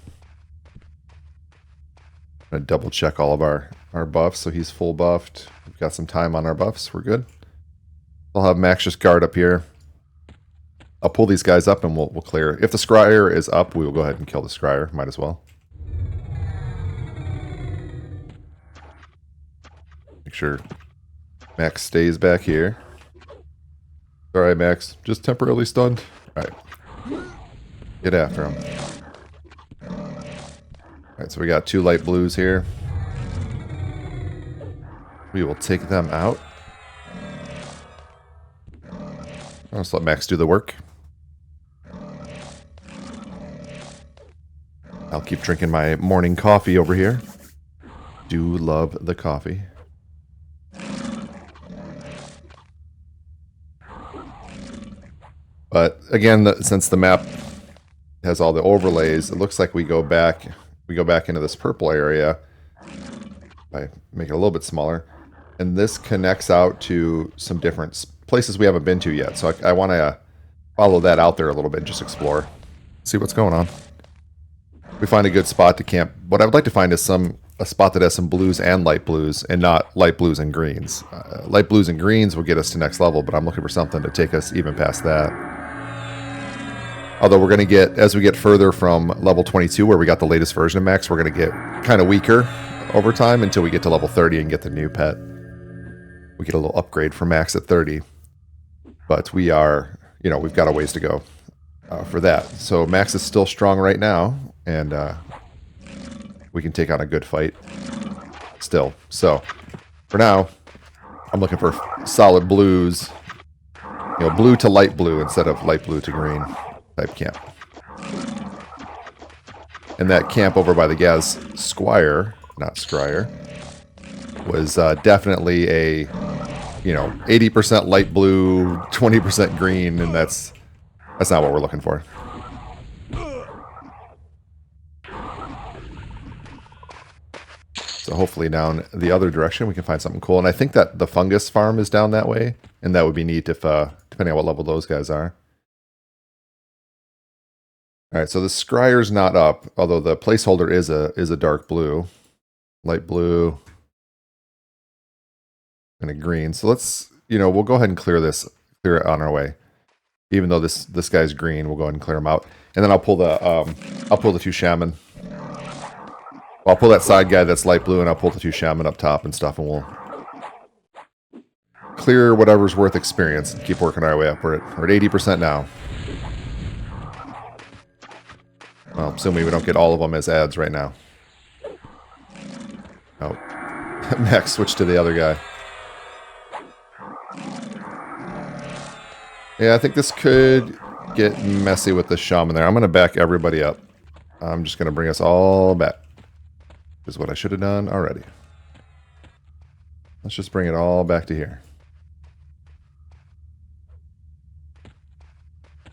I'm going to double check all of our buffs, so he's full buffed. We've got some time on our buffs. We're good. I'll have Max just guard up here. I'll pull these guys up and we'll clear. If the Scryer is up, we will go ahead and kill the Scryer. Might as well. Make sure Max stays back here. Alright, Max. Just temporarily stunned. Alright. Get after him. Alright, so we got two light blues here. We will take them out. I'll just let Max do the work. I'll keep drinking my morning coffee over here. Do love the coffee. But again, since the map has all the overlays, it looks like we go back into this purple area. I make it a little bit smaller. And this connects out to some different places we haven't been to yet. So I want to follow that out there a little bit and just explore. See what's going on. We find a good spot to camp. What I would like to find is a spot that has some blues and light blues and not light blues and greens. Light blues and greens will get us to next level, but I'm looking for something to take us even past that. Although we're going to get, as we get further from level 22, where we got the latest version of Max, we're going to get kind of weaker over time until we get to level 30 and get the new pet. We get a little upgrade for Max at 30. But we are, we've got a ways to go for that. So Max is still strong right now, and we can take on a good fight still. So for now, I'm looking for solid blues, blue to light blue instead of light blue to green type camp. And that camp over by the Gaz Squire, not Scryer, was definitely you know, 80% light blue, 20% green, and that's not what we're looking for. So hopefully down the other direction we can find something cool. And I think that the fungus farm is down that way, and that would be neat if, depending on what level those guys are. All right, so the scryer's not up, although the placeholder is a dark blue, light blue, and a green. So let's, you know, we'll go ahead and clear it on our way. Even though this guy's green, we'll go ahead and clear him out, and then I'll pull the two shaman. I'll pull that side guy that's light blue, and I'll pull the two shaman up top and stuff, and we'll clear whatever's worth experience and keep working our way up. We're at 80% now. Well, assuming we don't get all of them as ads right now. Oh, Max switched to the other guy. Yeah, I think this could get messy with the shaman there. I'm going to back everybody up. I'm just going to bring us all back. Is what I should have done already. Let's just bring it all back to here.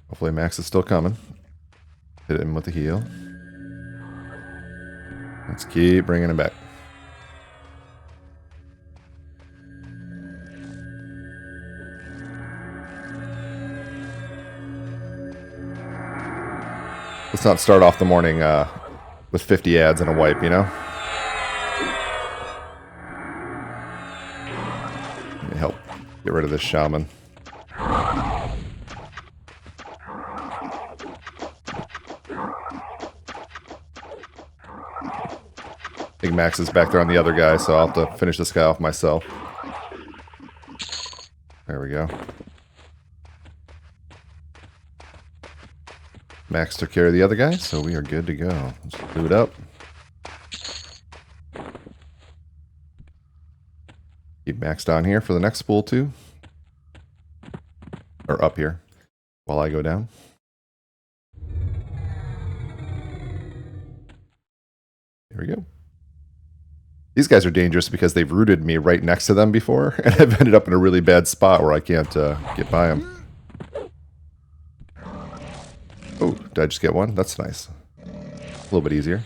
Hopefully Max is still coming. Hit him with the heal. Let's keep bringing him back. Let's not start off the morning with 50 ads and a wipe, you know? Let me help get rid of this shaman. I think Max is back there on the other guy, so I'll have to finish this guy off myself. There we go. Max took care of the other guy, so we are good to go. Let's boot up. Keep Max down here for the next spool too. Or up here, while I go down. There we go. These guys are dangerous because they've rooted me right next to them before, and I've ended up in a really bad spot where I can't get by them. Oh, did I just get one? That's nice. A little bit easier.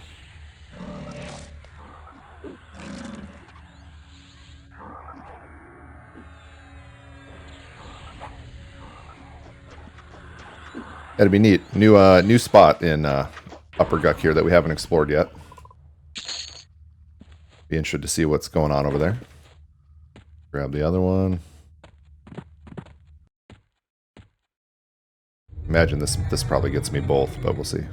That'd be neat. New spot in Upper Guck here that we haven't explored yet. Be interested to see what's going on over there. Grab the other one. Imagine this probably gets me both, but we'll see.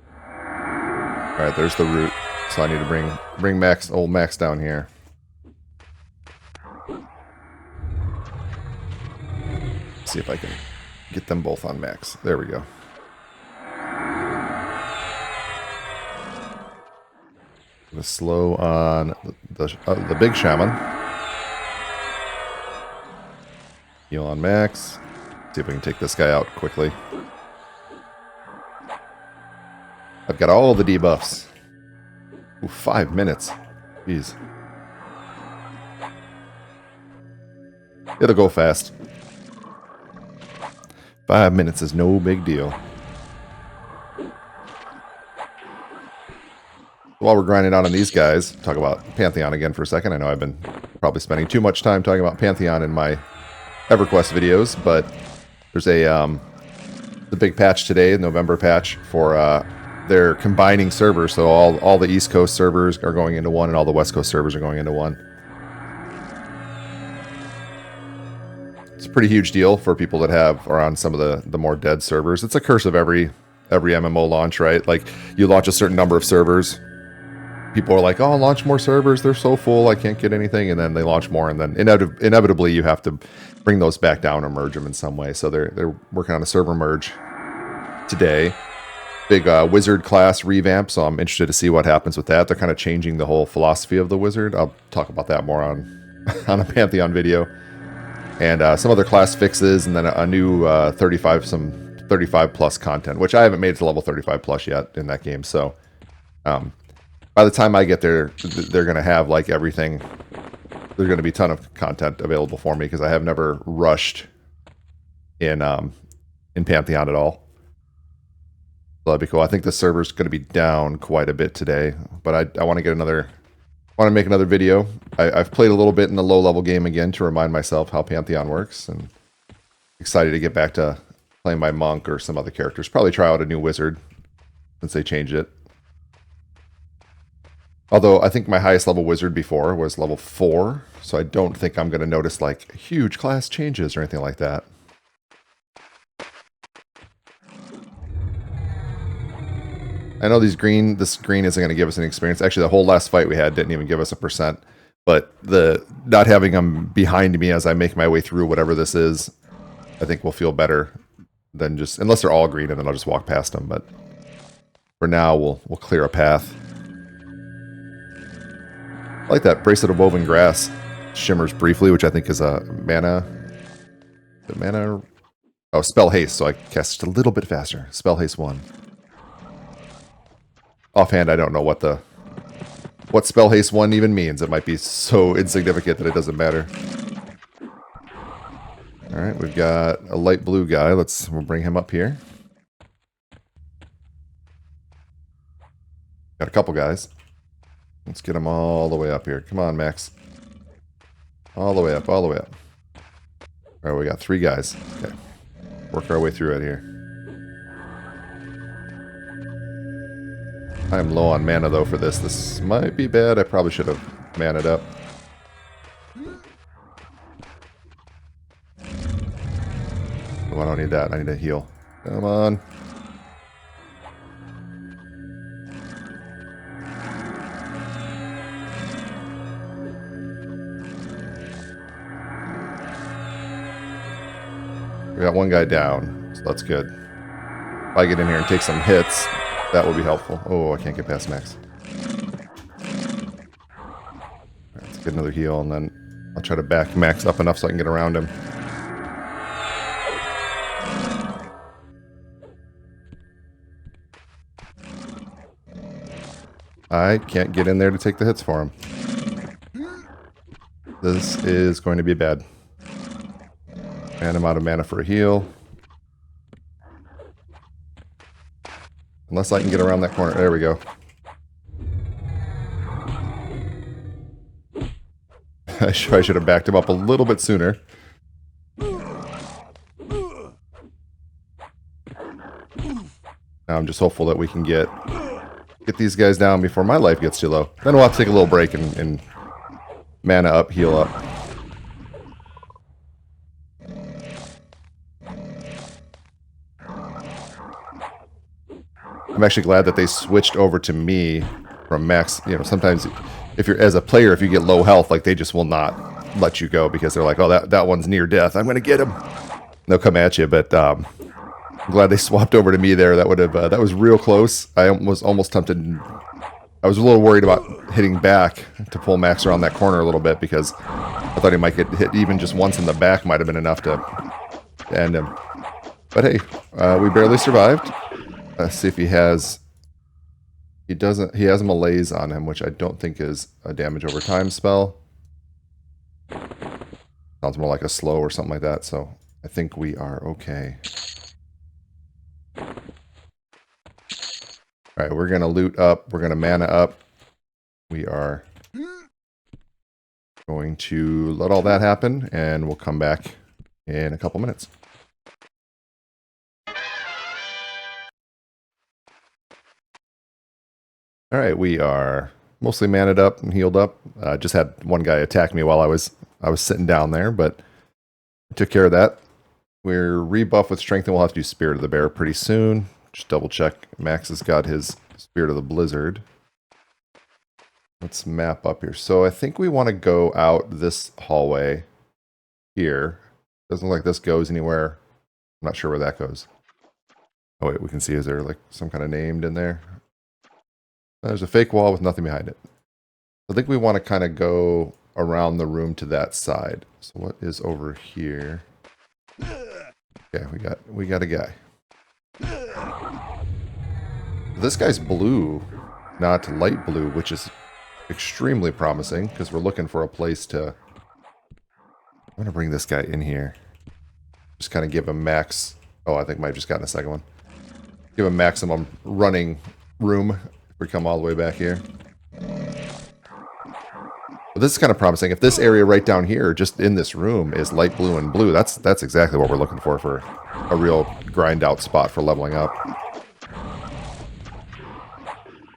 Alright, there's the route. So I need to bring old Max down here. See if I can get them both on Max. There we go. Gonna slow on the big shaman. Heal on Max. See if we can take this guy out quickly. I've got all the debuffs. Ooh, 5 minutes. Jeez. It'll go fast. 5 minutes is no big deal. While we're grinding out on these guys, talk about Pantheon again for a second. I know I've been probably spending too much time talking about Pantheon in my Everquest videos, but there's the big patch today, the November patch, for they're combining servers. So all the East Coast servers are going into one, and all the West Coast servers are going into one. It's a pretty huge deal for people that are on some of the more dead servers. It's a curse of every MMO launch, right? Like, you launch a certain number of servers. People are like, oh, launch more servers. They're so full, I can't get anything. And then they launch more, and then inevitably you have to bring those back down or merge them in some way. So they're working on a server merge today. Big wizard class revamp, so I'm interested to see what happens with that. They're kind of changing the whole philosophy of the wizard. I'll talk about that more on a Pantheon video. And some other class fixes, and then a new 35 plus content, which I haven't made it to level 35 plus yet in that game. So by the time I get there, they're going to have like everything there's going to be a ton of content available for me because I have never rushed in Pantheon at all. So that'd be cool. I think the server's going to be down quite a bit today, but I want to get another. Want to make another video. I've played a little bit in the low-level game again to remind myself how Pantheon works, and excited to get back to playing my monk or some other characters. Probably try out a new wizard since they changed it. Although I think my highest level wizard before was level 4, so I don't think I'm going to notice like huge class changes or anything like that. I know this green isn't going to give us any experience. Actually, the whole last fight we had didn't even give us a percent. But the not having them behind me as I make my way through whatever this is, I think will feel better than just, unless they're all green and then I'll just walk past them. But for now, we'll clear a path. I like that bracelet of woven grass shimmers briefly, which I think is a mana. The mana. Oh, spell haste, so I cast just a little bit faster. Spell haste 1. Offhand, I don't know what spell haste 1 even means. It might be so insignificant that it doesn't matter. All right, we've got a light blue guy. We'll bring him up here. Got a couple guys. Let's get them all the way up here. Come on, Max. All the way up, all the way up. All right, we got 3 guys. Okay, work our way through it here. I'm low on mana, though, for this. This might be bad. I probably should have mana'd up. Oh, I don't need that. I need a heal. Come on. We got one guy down, so that's good. If I get in here and take some hits, that will be helpful. Oh, I can't get past Max. Right, let's get another heal, and then I'll try to back Max up enough so I can get around him. I can't get in there to take the hits for him. This is going to be bad. And I'm out of mana for a heal. Unless I can get around that corner. There we go. I should have backed him up a little bit sooner. Now I'm just hopeful that we can get these guys down before my life gets too low. Then we'll have to take a little break and mana up, heal up. I'm actually glad that they switched over to me from Max. You know, sometimes if you're as a player, if you get low health, like they just will not let you go because they're like, oh, that one's near death. I'm going to get him. They'll come at you, but I'm glad they swapped over to me there. That would have that was real close. I was almost tempted. I was a little worried about hitting back to pull Max around that corner a little bit because I thought he might get hit even just once in the back might have been enough to end him. But hey, we barely survived. Let's see if he has... He doesn't... He has malaise on him, which I don't think is a damage over time spell. Sounds more like a slow or something like that, so I think we are okay. Alright, we're going to loot up. We're going to mana up. We are going to let all that happen, and we'll come back in a couple minutes. Alright, we are mostly maned up and healed up. Just had one guy attack me while I was sitting down there, but took care of that. We're rebuffed with strength, and we'll have to do Spirit of the Bear pretty soon. Just double check. Max has got his Spirit of the Blizzard. Let's map up here. So I think we want to go out this hallway here. Doesn't look like this goes anywhere. I'm not sure where that goes. Oh wait, we can see, is there like some kind of named in there? There's a fake wall with nothing behind it. I think we want to kind of go around the room to that side. So what is over here? Okay, we got a guy. This guy's blue, not light blue, which is extremely promising because we're looking for a place to I'm gonna bring this guy in here. Just kind of give him max. Oh, I think I might have just gotten a second one. Give him maximum running room if we come all the way back here. But this is kind of promising. If this area right down here, just in this room, is light blue and blue, that's exactly what we're looking for a real grind out spot for leveling up.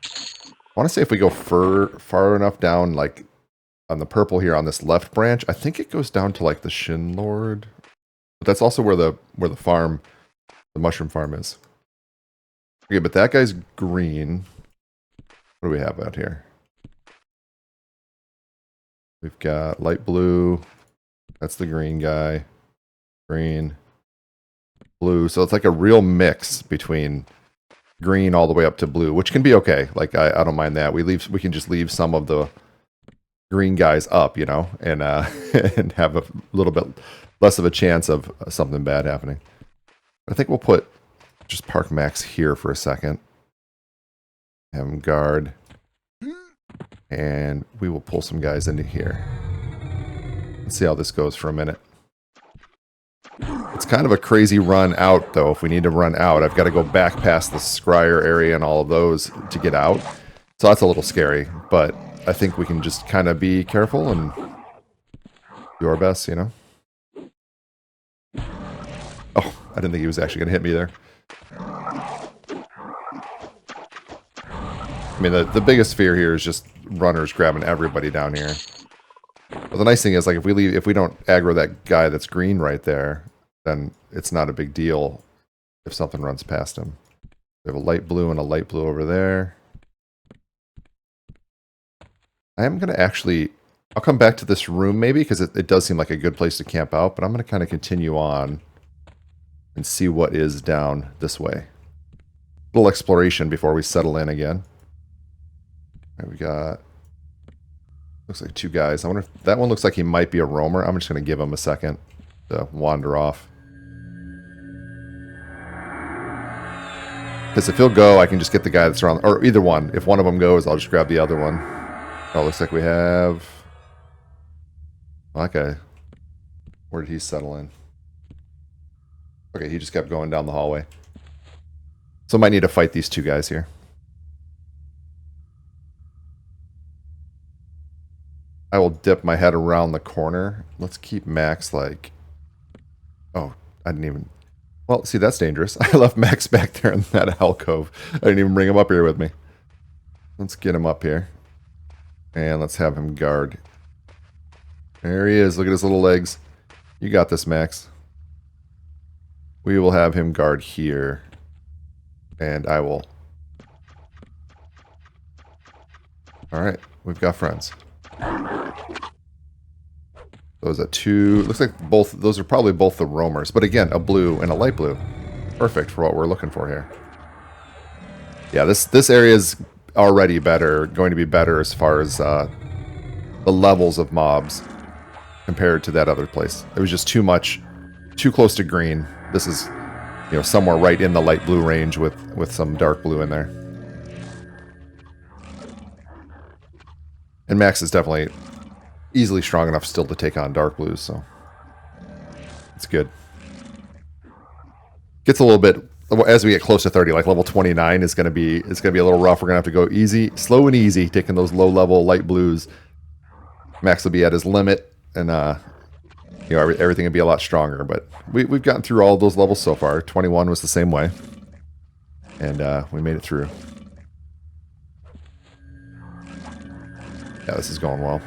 I want to say if we go far enough down, like on the purple here on this left branch, I think it goes down to like the Shin Lord. But that's also where the farm, the mushroom farm is. Okay, but that guy's green. What do we have out here? We've got light blue. That's the green guy. Green. Blue. So it's like a real mix between green all the way up to blue, which can be okay. Like I don't mind that. We can just leave some of the green guys up, you know, and and have a little bit less of a chance of something bad happening. I think we'll just park Max here for a second. Have him guard. And we will pull some guys into here. Let's see how this goes for a minute. It's kind of a crazy run out, though. If we need to run out, I've got to go back past the scryer area and all of those to get out. So that's a little scary, but I think we can just kind of be careful and do our best, you know? Oh, I didn't think he was actually going to hit me there. I mean, the biggest fear here is just runners grabbing everybody down here. But the nice thing is, like, if we don't aggro that guy that's green right there, then it's not a big deal if something runs past him. We have a light blue and a light blue over there. I am going to actually... I'll come back to this room maybe, because it does seem like a good place to camp out, but I'm going to kind of continue on and see what is down this way. A little exploration before we settle in again. We got, looks like two guys. I wonder if that one looks like he might be a roamer. I'm just going to give him a second to wander off. Because if he'll go, I can just get the guy that's around, or either one. If one of them goes, I'll just grab the other one. Oh, looks like we have, okay. Where did he settle in? Okay, he just kept going down the hallway. So I might need to fight these two guys here. I will dip my head around the corner. Let's keep Max like... Oh, I didn't even... Well, see, that's dangerous. I left Max back there in that alcove. I didn't even bring him up here with me. Let's get him up here. And let's have him guard. There he is. Look at his little legs. You got this, Max. We will have him guard here. And I will... Alright, we've got friends. Those are two. Looks like both. Those are probably both the roamers. But again, a blue and a light blue. Perfect for what we're looking for here. Yeah, this area is already better. Going to be better as far as the levels of mobs compared to that other place. It was just too much, too close to green. This is, you know, somewhere right in the light blue range with some dark blue in there. And Max is definitely easily strong enough still to take on dark blues, so it's good. Gets a little bit as we get close to 30, like level 29 is gonna be a little rough. We're gonna have to go easy, slow and easy, taking those low level light blues. Max will be at his limit, and you know, everything will be a lot stronger. But we've gotten through all of those levels so far. 21 was the same way, and we made it through. Yeah, this is going well.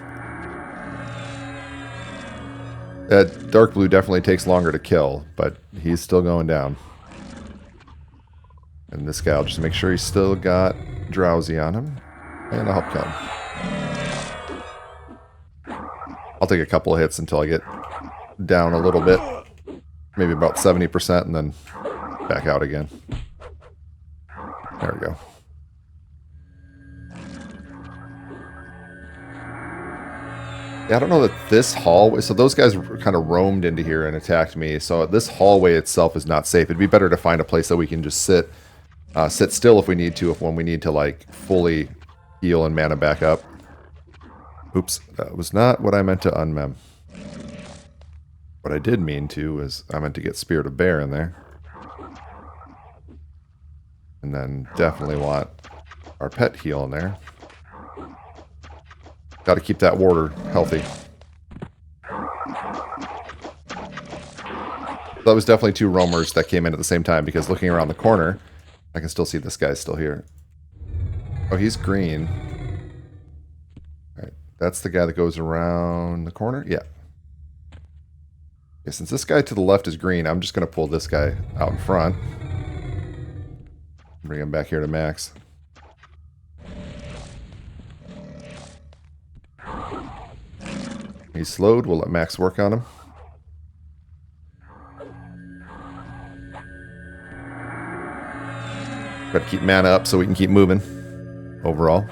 That dark blue definitely takes longer to kill, but he's still going down. And this guy, I'll just make sure he's still got drowsy on him. And I'll help kill him. I'll take a couple of hits until I get down a little bit. Maybe about 70%, and then back out again. There we go. Yeah, I don't know that this hallway... So those guys kind of roamed into here and attacked me. So this hallway itself is not safe. It'd be better to find a place that we can just sit still if we need to, when we need to, like, fully heal and mana back up. Oops, that was not what I meant to unmem. What I did mean to is I meant to get Spirit of Bear in there. And then definitely want our pet heal in there. Got to keep that warder healthy. That was definitely two roamers that came in at the same time, because looking around the corner, I can still see this guy's still here. Oh, he's green. All right, that's the guy that goes around the corner? Yeah. Okay, since this guy to the left is green, I'm just going to pull this guy out in front. Bring him back here to max. He's slowed. We'll let Max work on him. Try to keep mana up so we can keep moving overall.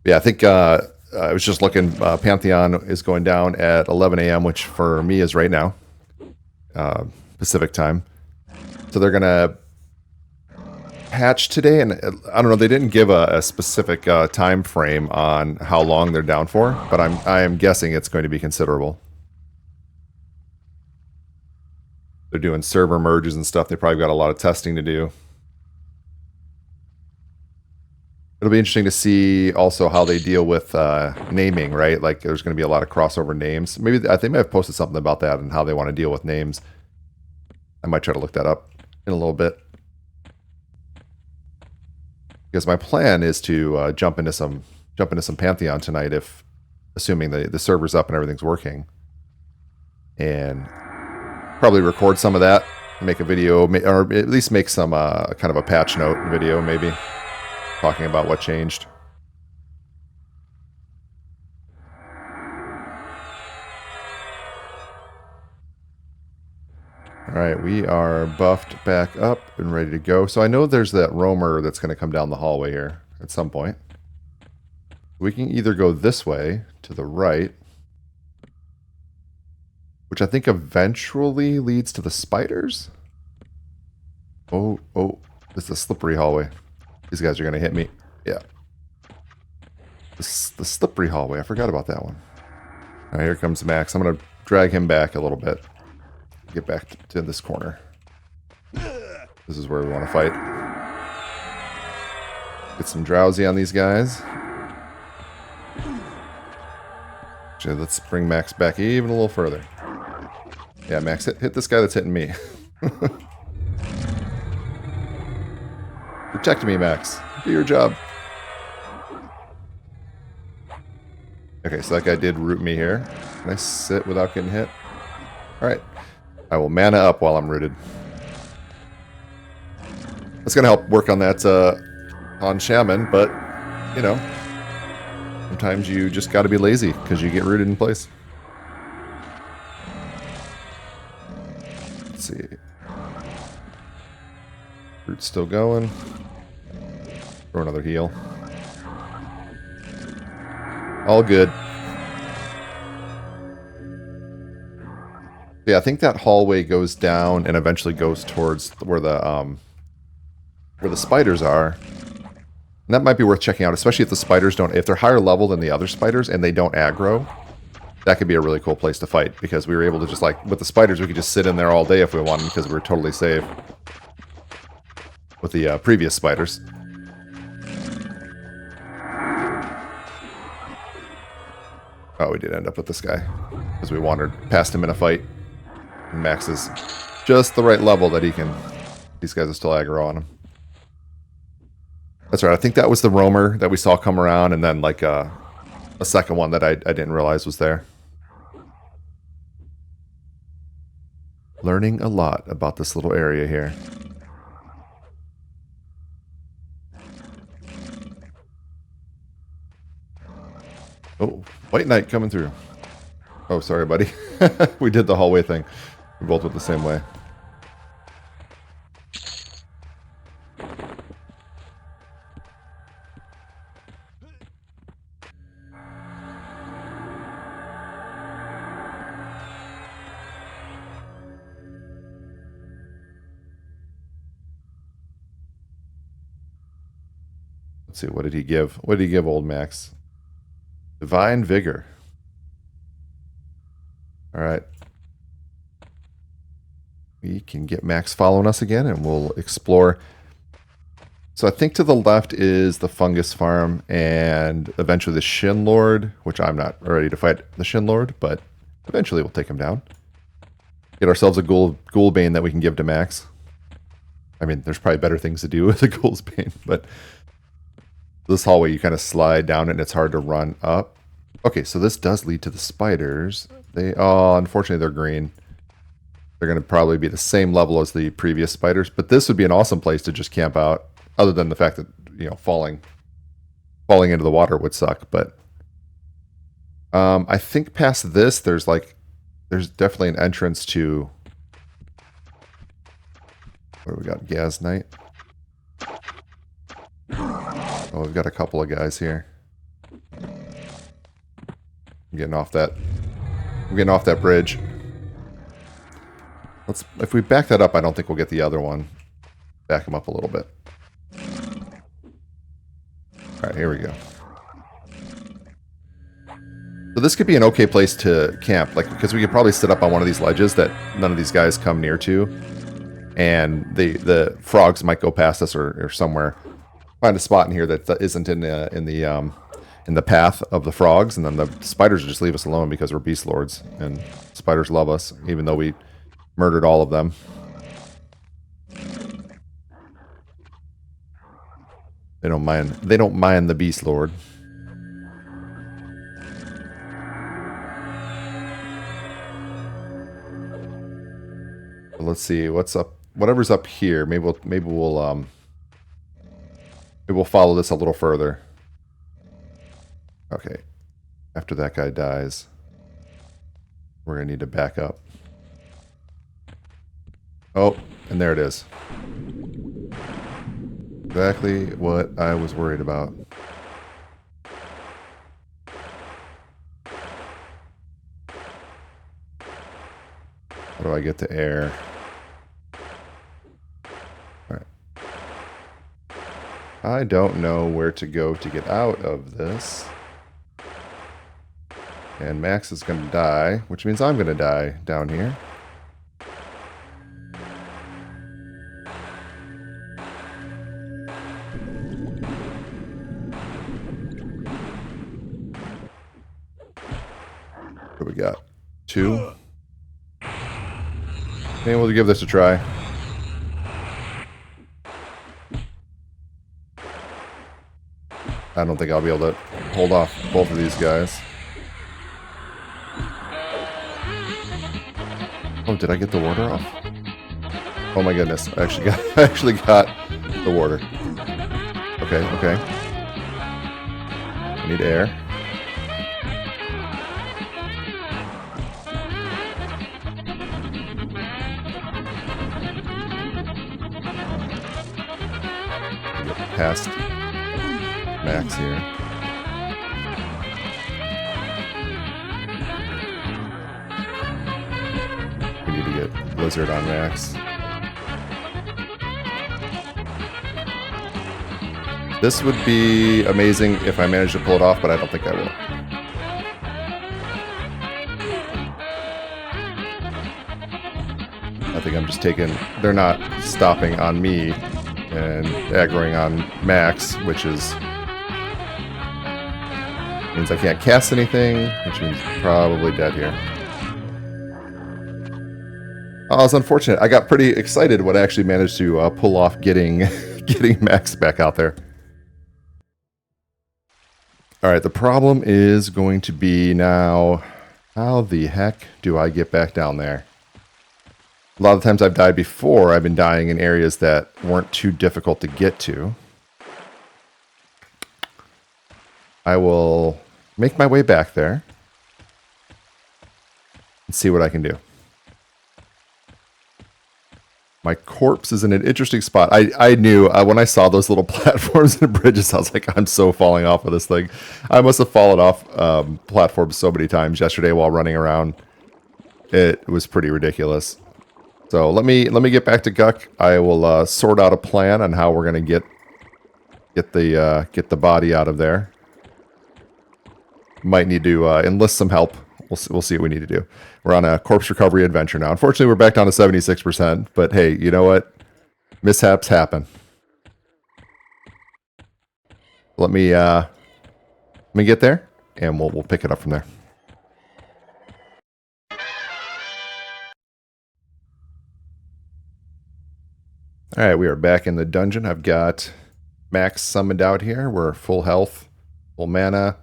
Yeah, I think I was just looking. Pantheon is going down at 11 a.m., which for me is right now, Pacific time. So they're going to patch today, and I don't know, they didn't give a specific time frame on how long they're down for, but I am guessing it's going to be considerable. They're doing server merges and stuff. They probably got a lot of testing to do. It'll be interesting to see also how they deal with naming, right? Like there's going to be a lot of crossover names. Maybe I think they may have posted something about that and how they want to deal with names. I might try to look that up in a little bit. Because my plan is to jump into some Pantheon tonight, if assuming the server's up and everything's working, and probably record some of that, make a video, or at least make some kind of a patch note video, maybe talking about what changed. All right, we are buffed back up and ready to go. So I know there's that roamer that's going to come down the hallway here at some point. We can either go this way to the right, which I think eventually leads to the spiders. Oh, it's a slippery hallway. These guys are going to hit me. Yeah. The slippery hallway. I forgot about that one. All right, here comes Max. I'm going to drag him back a little bit. Get back to this corner. This is where we want to fight. Get some drowsy on these guys. Actually, let's bring Max back even a little further. Yeah, Max, hit this guy that's hitting me. Protect me, Max. Do your job. Okay, so that guy did root me here. Can I sit without getting hit? Alright. I will mana up while I'm rooted. That's going to help work on that on Shaman, but, you know, sometimes you just got to be lazy because you get rooted in place. Let's see. Root's still going. Throw another heal. All good. Yeah, I think that hallway goes down and eventually goes towards where the spiders are. And that might be worth checking out, especially if the spiders don't, if they're higher level than the other spiders and they don't aggro. That could be a really cool place to fight, because we were able to just, like, with the spiders, we could just sit in there all day if we wanted, because we were totally safe with the previous spiders. Oh, we did end up with this guy, because we wandered past him in a fight. And Max is just the right level that he can... These guys are still aggro on him. That's right, I think that was the roamer that we saw come around, and then, like, a second one that I didn't realize was there. Learning a lot about this little area here. Oh, White Knight coming through. Oh, sorry, buddy. We did the hallway thing. We both went the same way. Let's see, what did he give? What did he give old Max? Divine Vigor. All right. We can get Max following us again, and we'll explore. So I think to the left is the fungus farm, and eventually the Shin Lord, which I'm not ready to fight the Shin Lord, but eventually we'll take him down. Get ourselves a Ghoul Bane that we can give to Max. I mean, there's probably better things to do with a Ghoul's Bane, but this hallway you kind of slide down it, and it's hard to run up. Okay, so this does lead to the spiders. Unfortunately, they're green. They're going to probably be the same level as the previous spiders, but this would be an awesome place to just camp out, other than the fact that, you know, falling into the water would suck. But I think past this, there's definitely an entrance to, what do we got? Gaz Knight. Oh, we've got a couple of guys here. I'm getting off that bridge. If we back that up, I don't think we'll get the other one. Back him up a little bit. Alright, here we go. So this could be an okay place to camp, like, because we could probably sit up on one of these ledges that none of these guys come near to, and the frogs might go past us or somewhere. Find a spot in here that isn't in the path of the frogs, and then the spiders will just leave us alone because we're beast lords, and spiders love us, even though we murdered all of them. They don't mind. They don't mind the beast lord. But let's see what's up. Whatever's up here. Maybe we'll follow this a little further. Okay. After that guy dies, we're gonna need to back up. Oh, and there it is. Exactly what I was worried about. How do I get to air? Alright. I don't know where to go to get out of this. And Max is going to die, which means I'm going to die down here. What do we got? 2. Maybe we'll give this a try. I don't think I'll be able to hold off both of these guys. Oh, did I get the warder off? Oh my goodness, I actually got the warder. Okay, okay. I need air. Get past Max here. We need to get Blizzard on Max. This would be amazing if I managed to pull it off, but I don't think I will. I think I'm just taking... They're not stopping on me and aggroing on Max, which is... means I can't cast anything, which means probably dead here. Oh, it's unfortunate. I got pretty excited when I actually managed to pull off getting Max back out there. Alright, the problem is going to be now, how the heck do I get back down there? A lot of times I've died before, I've been dying in areas that weren't too difficult to get to. I will make my way back there and see what I can do. My corpse is in an interesting spot. I knew when I saw those little platforms and bridges, I was like, I'm so falling off of this thing. I must have fallen off platforms so many times yesterday while running around. It was pretty ridiculous. So let me get back to Guck. I will sort out a plan on how we're gonna get the body out of there. Might need to enlist some help we'll see what we need to do. We're on a corpse recovery adventure now. Unfortunately, we're back down to 76%. But hey, you know what? Mishaps happen. Let me get there, and we'll pick it up from there. All right, we are back in the dungeon. I've got Max summoned out here. We're full health, full mana.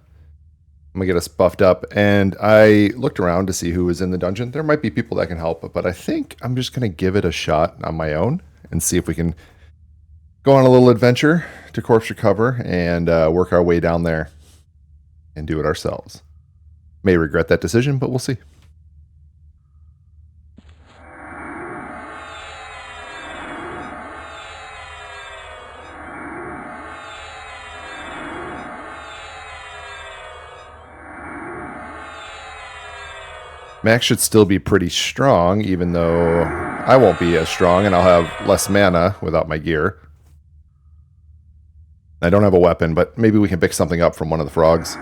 I'm gonna get us buffed up, and I looked around to see who was in the dungeon. There might be people that can help, but I think I'm just gonna give it a shot on my own and see if we can go on a little adventure to corpse recover and work our way down there and do it ourselves. May regret that decision, but we'll see. Max should still be pretty strong, even though I won't be as strong, and I'll have less mana without my gear. I don't have a weapon, but maybe we can pick something up from one of the frogs.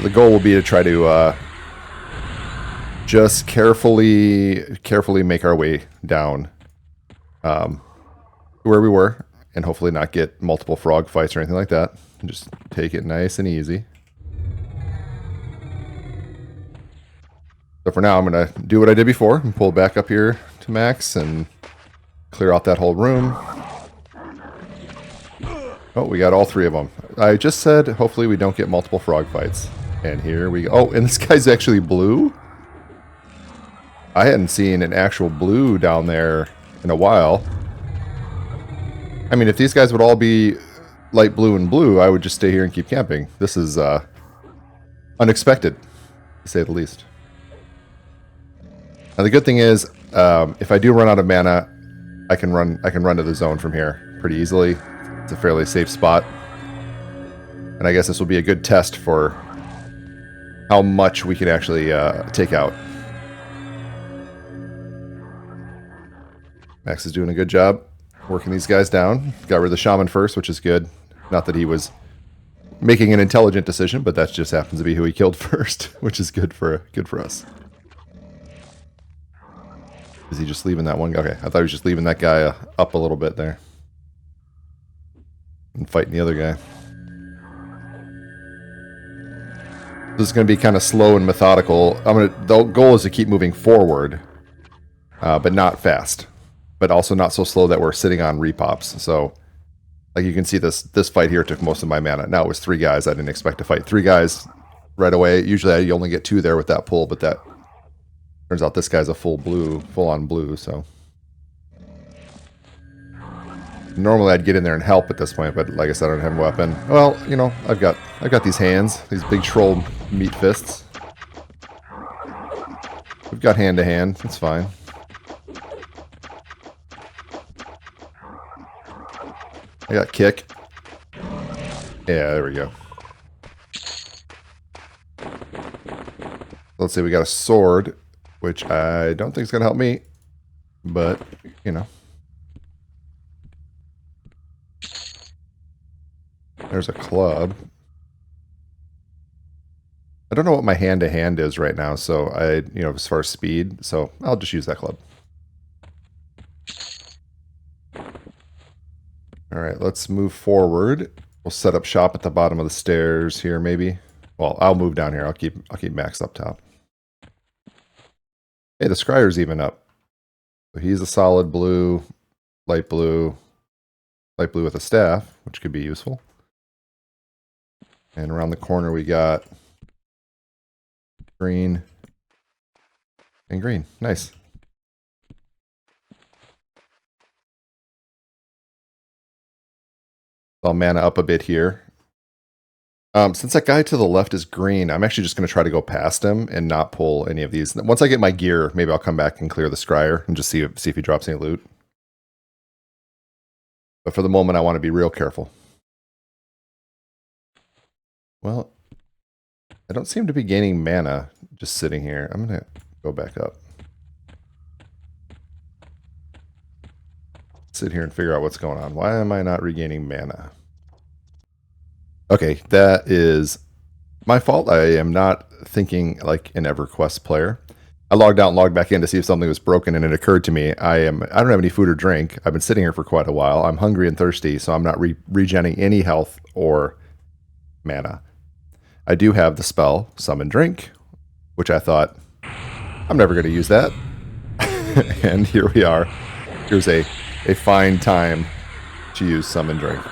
The goal will be to try to just carefully make our way down where we were, and hopefully not get multiple frog fights or anything like that. Just take it nice and easy. So for now, I'm going to do what I did before and pull back up here to max and clear out that whole room. Oh, we got all three of them. I just said hopefully we don't get multiple frog fights. And here we go. Oh, and this guy's actually blue? I hadn't seen an actual blue down there in a while. I mean, if these guys would all be light blue and blue, I would just stay here and keep camping. This is unexpected, to say the least. Now the good thing is, if I do run out of mana, I can run to the zone from here pretty easily. It's a fairly safe spot. And I guess this will be a good test for how much we can actually take out. Max is doing a good job working these guys down. Got rid of the shaman first, which is good. Not that he was making an intelligent decision, but that just happens to be who he killed first, which is good for us. Is he just leaving that one guy? Okay, I thought he was just leaving that guy up a little bit there. And fighting the other guy. This is going to be kind of slow and methodical. The goal is to keep moving forward, but not fast. But also not so slow that we're sitting on repops. So, like you can see, this fight here took most of my mana. Now it was 3 guys. I didn't expect to fight 3 guys right away. Usually you only get 2 there with that pull, but that turns out this guy's a full-on blue, so. Normally I'd get in there and help at this point, but like I said, I don't have a weapon. Well, you know, I've got these hands, these big troll meat fists. We've got hand-to-hand, it's fine. I got kick. Yeah, there we go. Let's see, we got a sword, which I don't think is going to help me, but, you know. There's a club. I don't know what my hand-to-hand is right now, so as far as speed, so I'll just use that club. All right, let's move forward. We'll set up shop at the bottom of the stairs here, maybe. Well, I'll move down here. I'll keep Max up top. Hey, the scryer's even up. So he's a solid blue, light blue with a staff, which could be useful. And around the corner we got green and green. Nice. I'll mana up a bit here. Since that guy to the left is green, I'm actually just going to try to go past him and not pull any of these. Once I get my gear, maybe I'll come back and clear the scryer and just see if he drops any loot. But for the moment, I want to be real careful. Well, I don't seem to be gaining mana just sitting here. I'm going to go back up. Sit here and figure out what's going on. Why am I not regaining mana? Okay, that is My fault. I am not thinking like an EverQuest player. I logged out and logged back in to see if something was broken, and it occurred to me I don't have any food or drink. I've been sitting here for quite a while. I'm hungry and thirsty, so I'm not regenning any health or mana. I do have the spell Summon Drink, which I thought I'm never going to use that. And here we are. Here's a fine time to use Summon Drink.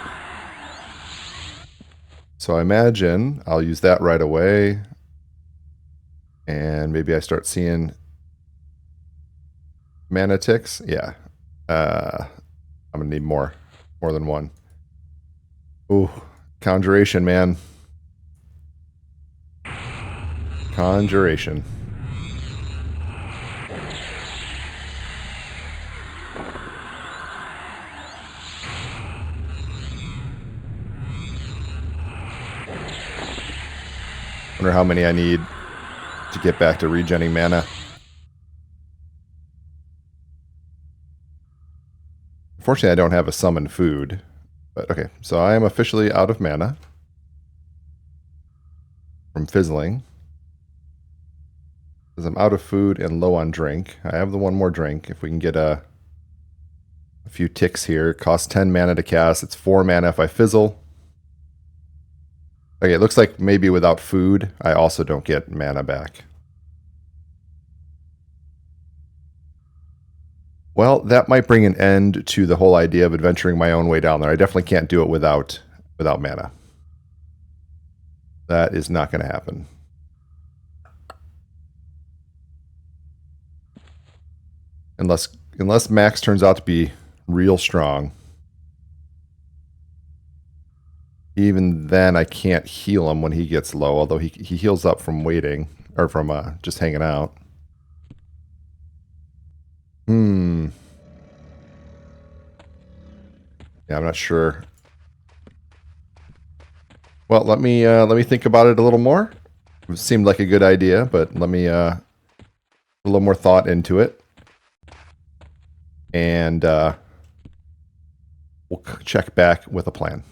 So I imagine I'll use that right away. And maybe I start seeing mana ticks. Yeah. I'm going to need more than one. Ooh, Conjuration, man. Conjuration. Wonder how many I need to get back to regenning mana. Unfortunately, I don't have a summon food. But okay, so I am officially out of mana from fizzling. Because I'm out of food and low on drink. I have the one more drink. If we can get a few ticks here. It costs 10 mana to cast. It's 4 mana if I fizzle. Okay, it looks like maybe without food, I also don't get mana back. Well, that might bring an end to the whole idea of adventuring my own way down there. I definitely can't do it without mana. That is not going to happen. Unless Max turns out to be real strong. Even then, I can't heal him when he gets low, although he heals up from waiting, or from just hanging out. Yeah, I'm not sure. Well, let me think about it a little more. It seemed like a good idea, but let me a little more thought into it, and we'll check back with a plan.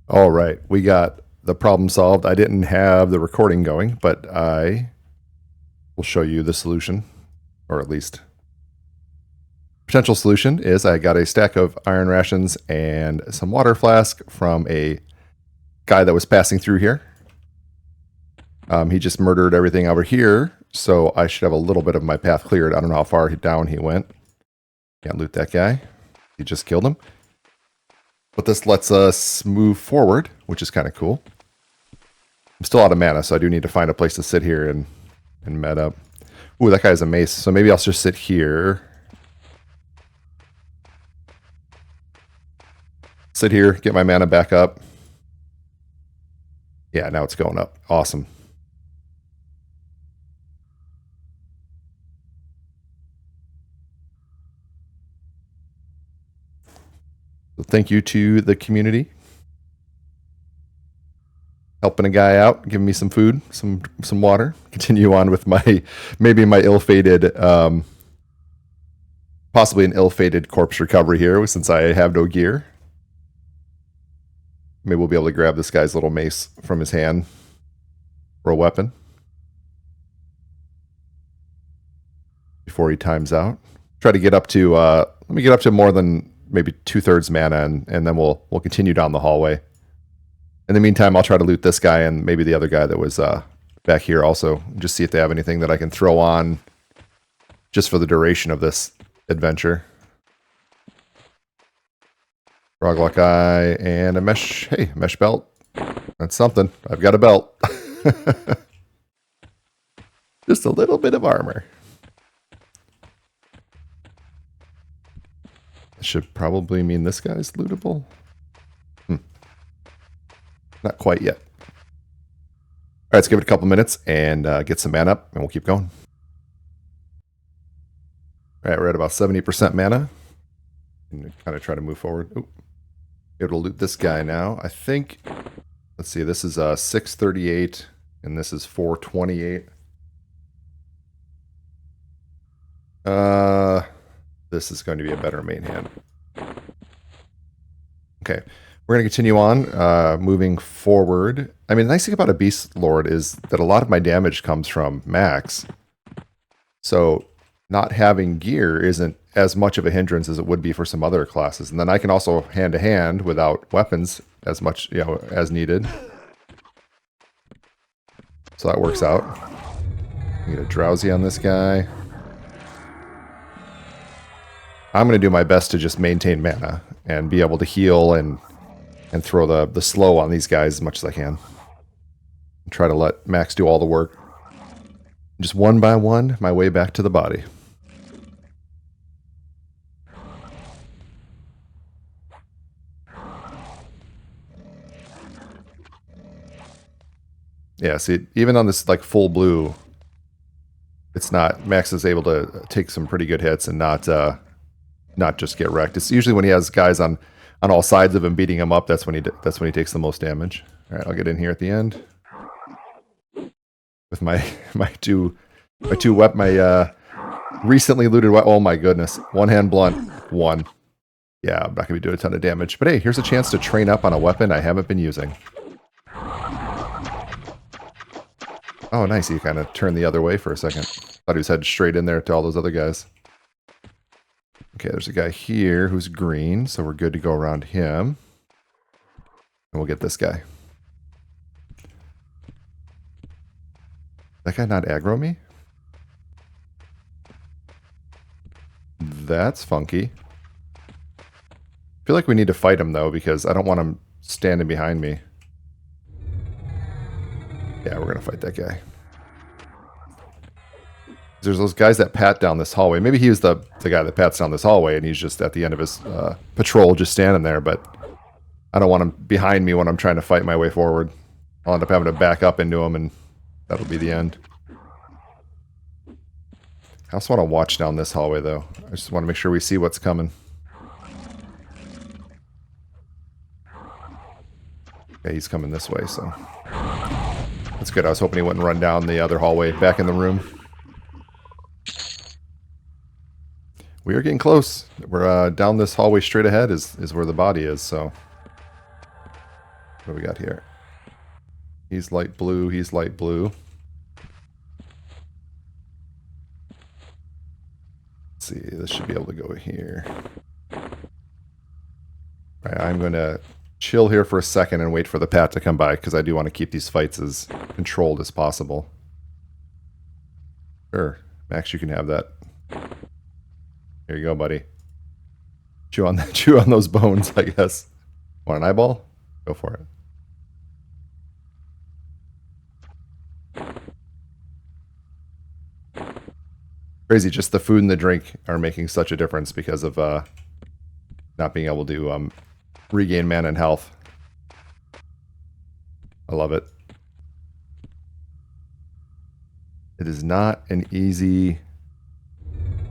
All right, we got the problem solved. I didn't have the recording going, but I will show you the solution, or at least potential solution is I got a stack of iron rations and some water flask from a guy that was passing through here. He just murdered everything over here, so I should have a little bit of my path cleared. I don't know how far down he went. Can't loot that guy. He just killed him. But this lets us move forward, which is kind of cool. I'm still out of mana, so I do need to find a place to sit here and med up. Ooh, that guy has a mace, so maybe I'll just sit here. Sit here, get my mana back up. Yeah, now it's going up. Awesome. So thank you to the community. Helping a guy out, giving me some food, some water. Continue on with my, maybe my ill-fated, possibly an ill-fated corpse recovery here, since I have no gear. Maybe we'll be able to grab this guy's little mace from his hand for a weapon before he times out. Try to get up to, let me get up to more than maybe 2/3 mana, and then we'll continue down the hallway. In the meantime, I'll try to loot this guy and maybe the other guy that was back here also. Just see if they have anything that I can throw on just for the duration of this adventure. Froglock eye and a mesh. Hey, mesh belt. That's something. I've got a belt. Just a little bit of armor. Should probably mean this guy's lootable. Not quite yet. All right, let's give it a couple minutes and get some mana up, and we'll keep going. All right, we're at about 70% mana. And kind of try to move forward. Ooh. Be able to loot this guy now. I think, let's see, this is 638, and this is 428. This is going to be a better main hand. Okay. We're going to continue on, moving forward. I mean, the nice thing about a Beastlord is that a lot of my damage comes from max. So not having gear isn't as much of a hindrance as it would be for some other classes. And then I can also hand-to-hand without weapons as much, as needed. So that works out. Get a drowsy on this guy. I'm going to do my best to just maintain mana and be able to heal and throw the slow on these guys as much as I can. And try to let Max do all the work. Just one by one, my way back to the body. Yeah, see, even on this like full blue, it's not, Max is able to take some pretty good hits and not just get wrecked. It's usually when he has guys on all sides of him beating him up, that's when he takes the most damage. All right, I'll get in here at the end with my recently looted weapon. Oh my goodness, one hand blunt, one. Yeah, I'm not gonna be doing a ton of damage, but hey, here's a chance to train up on a weapon I haven't been using. Oh, nice. He kind of turned the other way for a second. Thought he was headed straight in there to all those other guys. Okay, there's a guy here who's green, so we're good to go around him. And we'll get this guy. That guy not aggro me? That's funky. I feel like we need to fight him, though, because I don't want him standing behind me. Yeah, we're going to fight that guy. There's those guys that pat down this hallway. Maybe he was the guy that pats down this hallway, and he's just at the end of his patrol just standing there, but I don't want him behind me when I'm trying to fight my way forward. I'll end up having to back up into him, and that'll be the end. I also want to watch down this hallway, though. I just want to make sure we see what's coming. Okay, he's coming this way, so... That's good. I was hoping he wouldn't run down the other hallway back in the room. We are getting close. We're down this hallway straight ahead is where the body is, so... What do we got here? He's light blue, he's light blue. Let's see, this should be able to go here. Alright, I'm going to chill here for a second and wait for the pat to come by, because I do want to keep these fights as controlled as possible. Sure, Max, you can have that. Here you go, buddy. Chew on those bones, I guess. Want an eyeball? Go for it. Crazy, just the food and the drink are making such a difference because of not being able to regain mana and health. I love it. It is not an easy,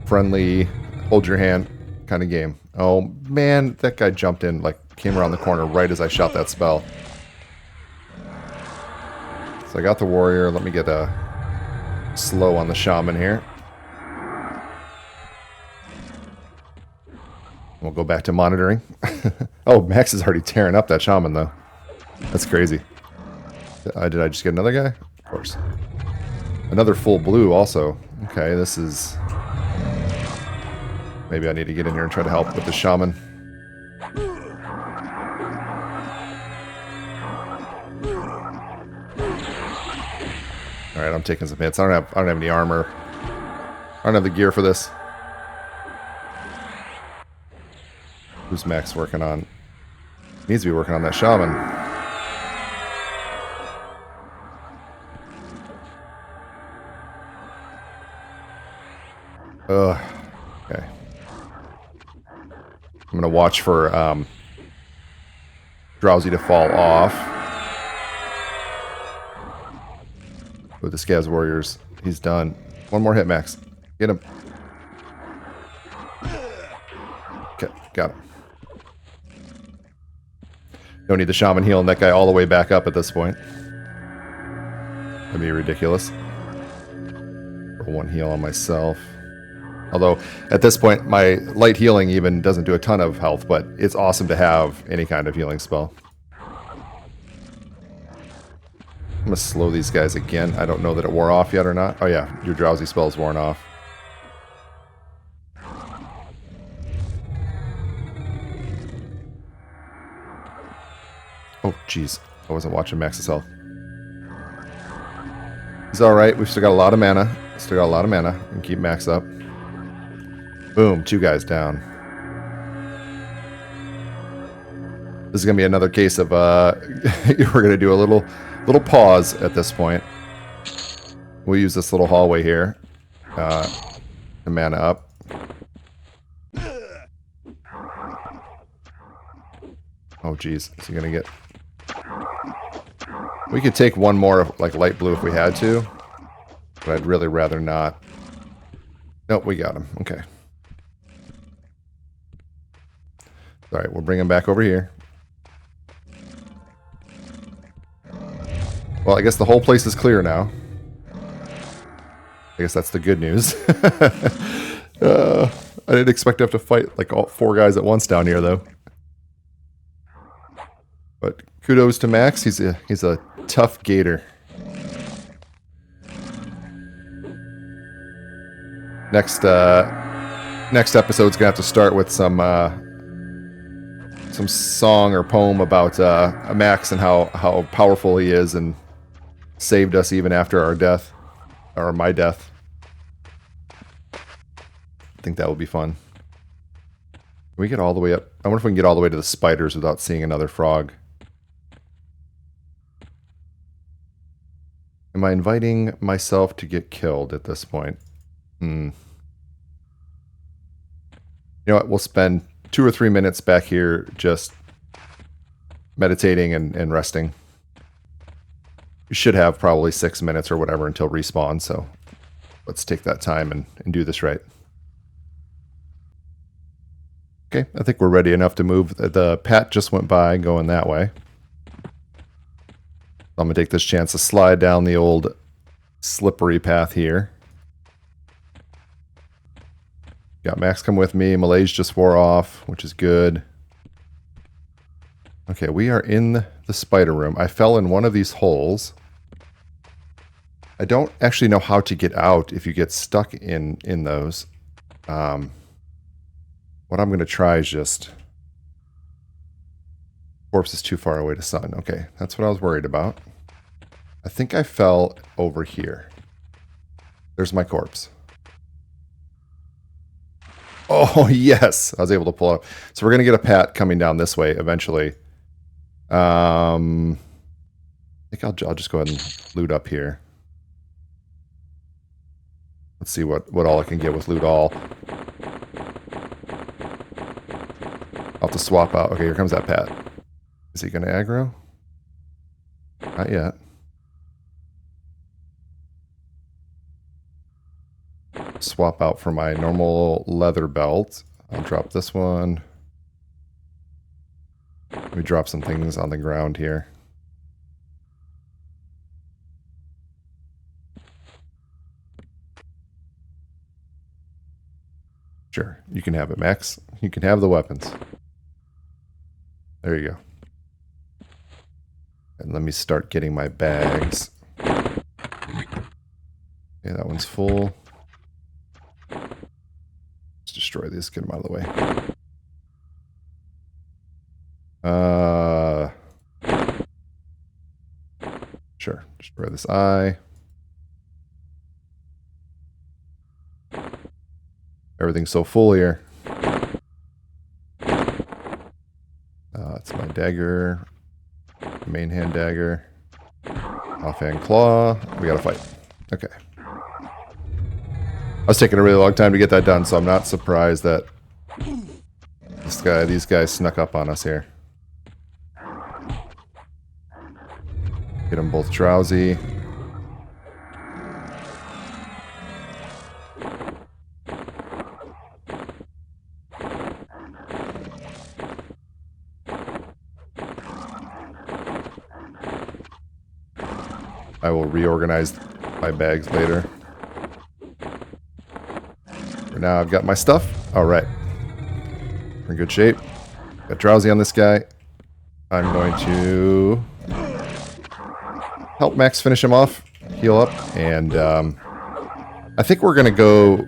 friendly, hold your hand kind of game. Oh man, that guy jumped in, like came around the corner right as I shot that spell. So I got the warrior. Let me get a slow on the shaman here. We'll go back to monitoring. Oh, Max is already tearing up that shaman, though. That's crazy. Did I just get another guy? Of course. Another full blue, also. Okay, this is... Maybe I need to get in here and try to help with the shaman. Alright, I'm taking some hits. I don't have any armor. I don't have the gear for this. Who's Max working on? Needs to be working on that shaman. Ugh. Okay. I'm going to watch for Drowsy to fall off. With the Scavs Warriors, he's done. One more hit, Max. Get him. Okay, got him. Don't need the shaman healing that guy all the way back up at this point. That'd be ridiculous. For one heal on myself. Although at this point, my light healing even doesn't do a ton of health, but it's awesome to have any kind of healing spell. I'm going to slow these guys again. I don't know that it wore off yet or not. Oh yeah, your drowsy spell's worn off. Oh, jeez. I wasn't watching Max's health. He's alright. We've still got a lot of mana. Still got a lot of mana. We can keep Max up. Boom. 2 guys down. This is going to be another case of, we're going to do a little pause at this point. We'll use this little hallway here to mana up. Oh, geez. Is he going to get... We could take one more, like, light blue if we had to. But I'd really rather not. Nope, we got him. Okay. Alright, we'll bring him back over here. Well, I guess the whole place is clear now. I guess that's the good news. I didn't expect to have to fight, like, all 4 guys at once down here, though. But kudos to Max. He's a tough gator. Next episode's gonna have to start with some song or poem about Max and how powerful he is and saved us even after our death, or my death. I think that will be fun. Can we get all the way up? I wonder if we can get all the way to the spiders without seeing another frog. Am I inviting myself to get killed at this point? You know what? We'll spend 2 or 3 minutes back here just meditating and resting. We should have probably 6 minutes or whatever until respawn, so let's take that time and do this right. Okay, I think we're ready enough to move. The Pat just went by going that way. I'm going to take this chance to slide down the old slippery path here. Got Max come with me. Malay's just wore off, which is good. Okay, we are in the spider room. I fell in one of these holes. I don't actually know how to get out if you get stuck in those. What I'm going to try is just... Corpse is too far away to sun. Okay, that's what I was worried about. I think I fell over here. There's my corpse. Oh, yes! I was able to pull up. So we're going to get a Pat coming down this way eventually. I think I'll just go ahead and loot up here. Let's see what all I can get with loot all. I'll have to swap out. Okay, here comes that Pat. Is he going to aggro? Not yet. Swap out for my normal leather belt. I'll drop this one. Let me drop some things on the ground here. Sure, you can have it, Max. You can have the weapons. There you go. And let me start getting my bags. Okay, that one's full. Let's destroy this, get them out of the way. Sure, destroy this eye. Everything's so full here. It's my dagger. Main hand dagger. Offhand claw. We gotta fight. Okay. I was taking a really long time to get that done, so I'm not surprised that these guys snuck up on us here. Get them both drowsy. I will reorganize my bags later. We're now I've got my stuff. All right. We're in good shape. Got drowsy on this guy. I'm going to help Max finish him off, heal up, and I think we're going to go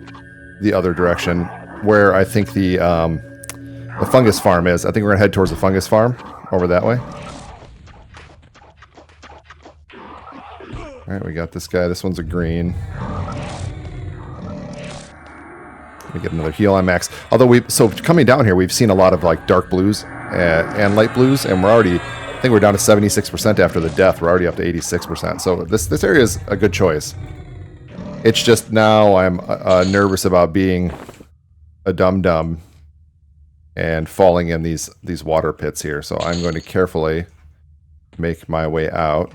the other direction where I think the fungus farm is. I think we're going to head towards the fungus farm over that way. All right, we got this guy. This one's a green. Let me get another heal on Max. Although so coming down here, we've seen a lot of like dark blues and light blues, and we're already, I think we're down to 76% after the death. We're already up to 86%. So this area is a good choice. It's just now I'm nervous about being a dum-dum and falling in these water pits here. So I'm going to carefully make my way out.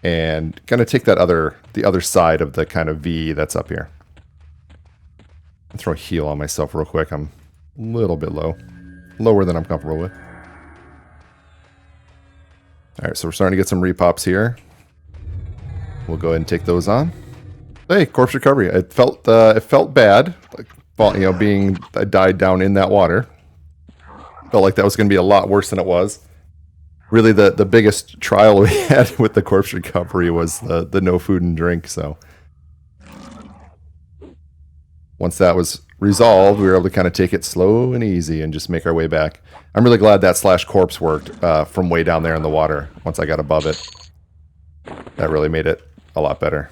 And gonna take the other side of the kind of V that's up here. I'll throw a heal on myself real quick. I'm a little bit low. Lower than I'm comfortable with. Alright, so we're starting to get some repops here. We'll go ahead and take those on. Hey, corpse recovery. It felt bad. Like, being I died down in that water. Felt like that was gonna be a lot worse than it was. Really, the biggest trial we had with the corpse recovery was the no food and drink, so. Once that was resolved, we were able to kind of take it slow and easy and just make our way back. I'm really glad that slash corpse worked from way down there in the water once I got above it. That really made it a lot better.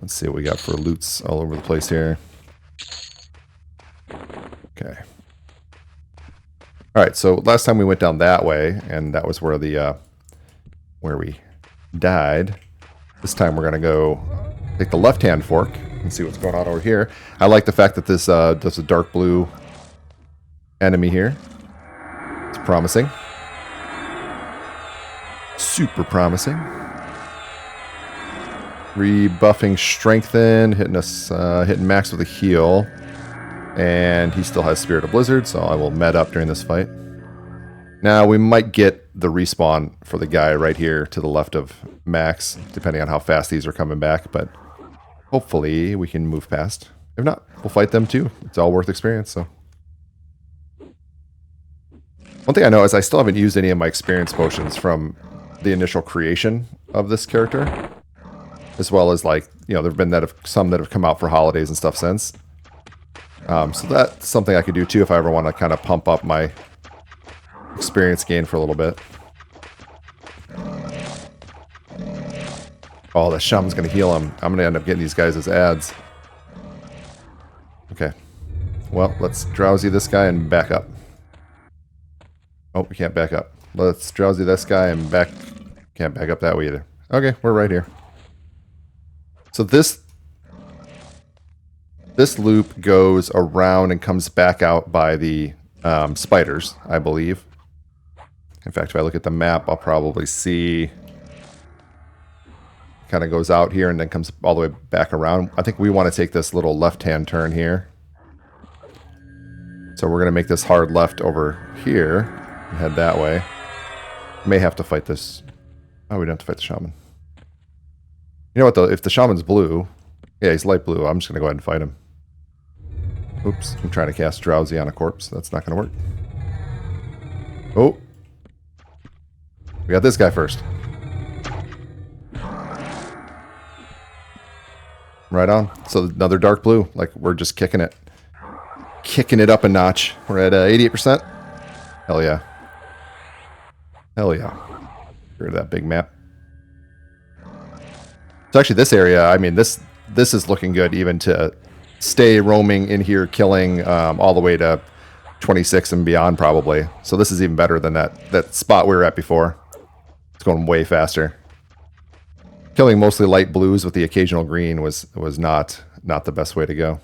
Let's see what we got for loots all over the place here. Okay. All right, so last time we went down that way, and that was where where we died. This time we're gonna go take the left-hand fork and see what's going on over here. I like the fact that there's a dark blue enemy here. It's promising. Super promising. Rebuffing strengthen, hitting Max with a heal. And he still has Spirit of Blizzard, so I will med up during this fight. Now, we might get the respawn for the guy right here to the left of Max, depending on how fast these are coming back, but hopefully we can move past. If not, we'll fight them too. It's all worth experience, so. One thing I know is I still haven't used any of my experience potions from the initial creation of this character, as well as, like, there have been some that have come out for holidays and stuff since. So that's something I could do too if I ever want to kind of pump up my experience gain for a little bit. Oh, the shaman's going to heal him. I'm going to end up getting these guys as ads. Okay. Well, let's drowsy this guy and back up. Oh, we can't back up. Let's drowsy this guy and back. Can't back up that way either. Okay, we're right here. So this loop goes around and comes back out by the spiders, I believe. In fact, if I look at the map, I'll probably see... Kind of goes out here and then comes all the way back around. I think we want to take this little left-hand turn here. So we're going to make this hard left over here and head that way. May have to fight this... Oh, we don't have to fight the shaman. You know what, though? If the shaman's blue... Yeah, he's light blue. I'm just going to go ahead and fight him. Oops, I'm trying to cast Drowsy on a corpse. That's not going to work. Oh. We got this guy first. Right on. So another dark blue. Like, we're just kicking it. Kicking it up a notch. We're at 88%. Hell yeah. Hell yeah. Get rid of that big map. So actually this area, I mean, this is looking good even to stay roaming in here, killing all the way to 26 and beyond probably. So this is even better than that spot we were at before. It's going way faster. Killing mostly light blues with the occasional green was not the best way to go.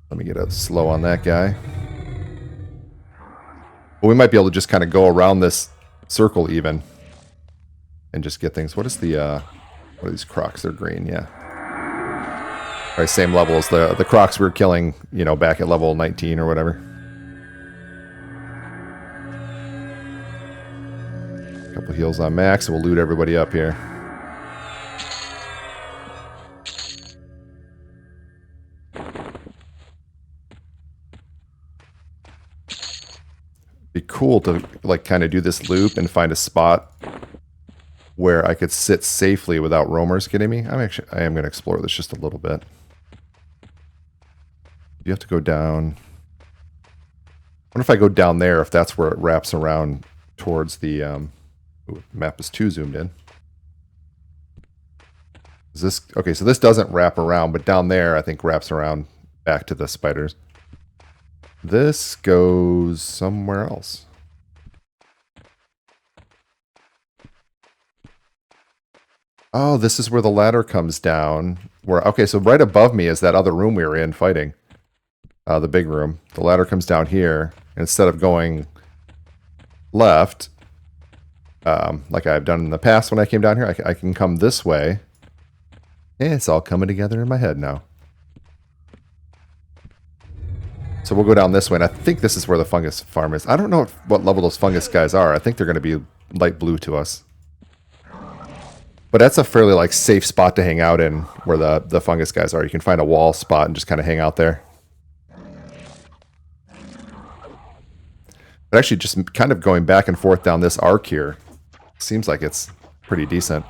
Let me get a slow on that guy. But we might be able to just kind of go around this circle even and just get things. What is the what are these crocs? They're green, yeah. All right, same level as the crocs we were killing, back at level 19 or whatever. A couple heals on Max, and we'll loot everybody up here. Be cool to like kind of do this loop and find a spot where I could sit safely without roamers getting me. I am going to explore this just a little bit. You have to go down. What if I go down there, if that's where it wraps around towards the ooh, map is too zoomed in. Is this okay? So this doesn't wrap around, but down there I think wraps around back to the spiders. This goes somewhere else. Oh, this is where the ladder comes down. Where okay, so right above me is that other room we were in fighting. The big room. The ladder comes down here. Instead of going left, like I've done in the past when I came down here, I can come this way. Yeah, it's all coming together in my head now. So we'll go down this way, and I think this is where the fungus farm is. I don't know what level those fungus guys are. I think they're going to be light blue to us. But that's a fairly like safe spot to hang out in where the fungus guys are. You can find a wall spot and just kind of hang out there. But actually just kind of going back and forth down this arc here seems like it's pretty decent.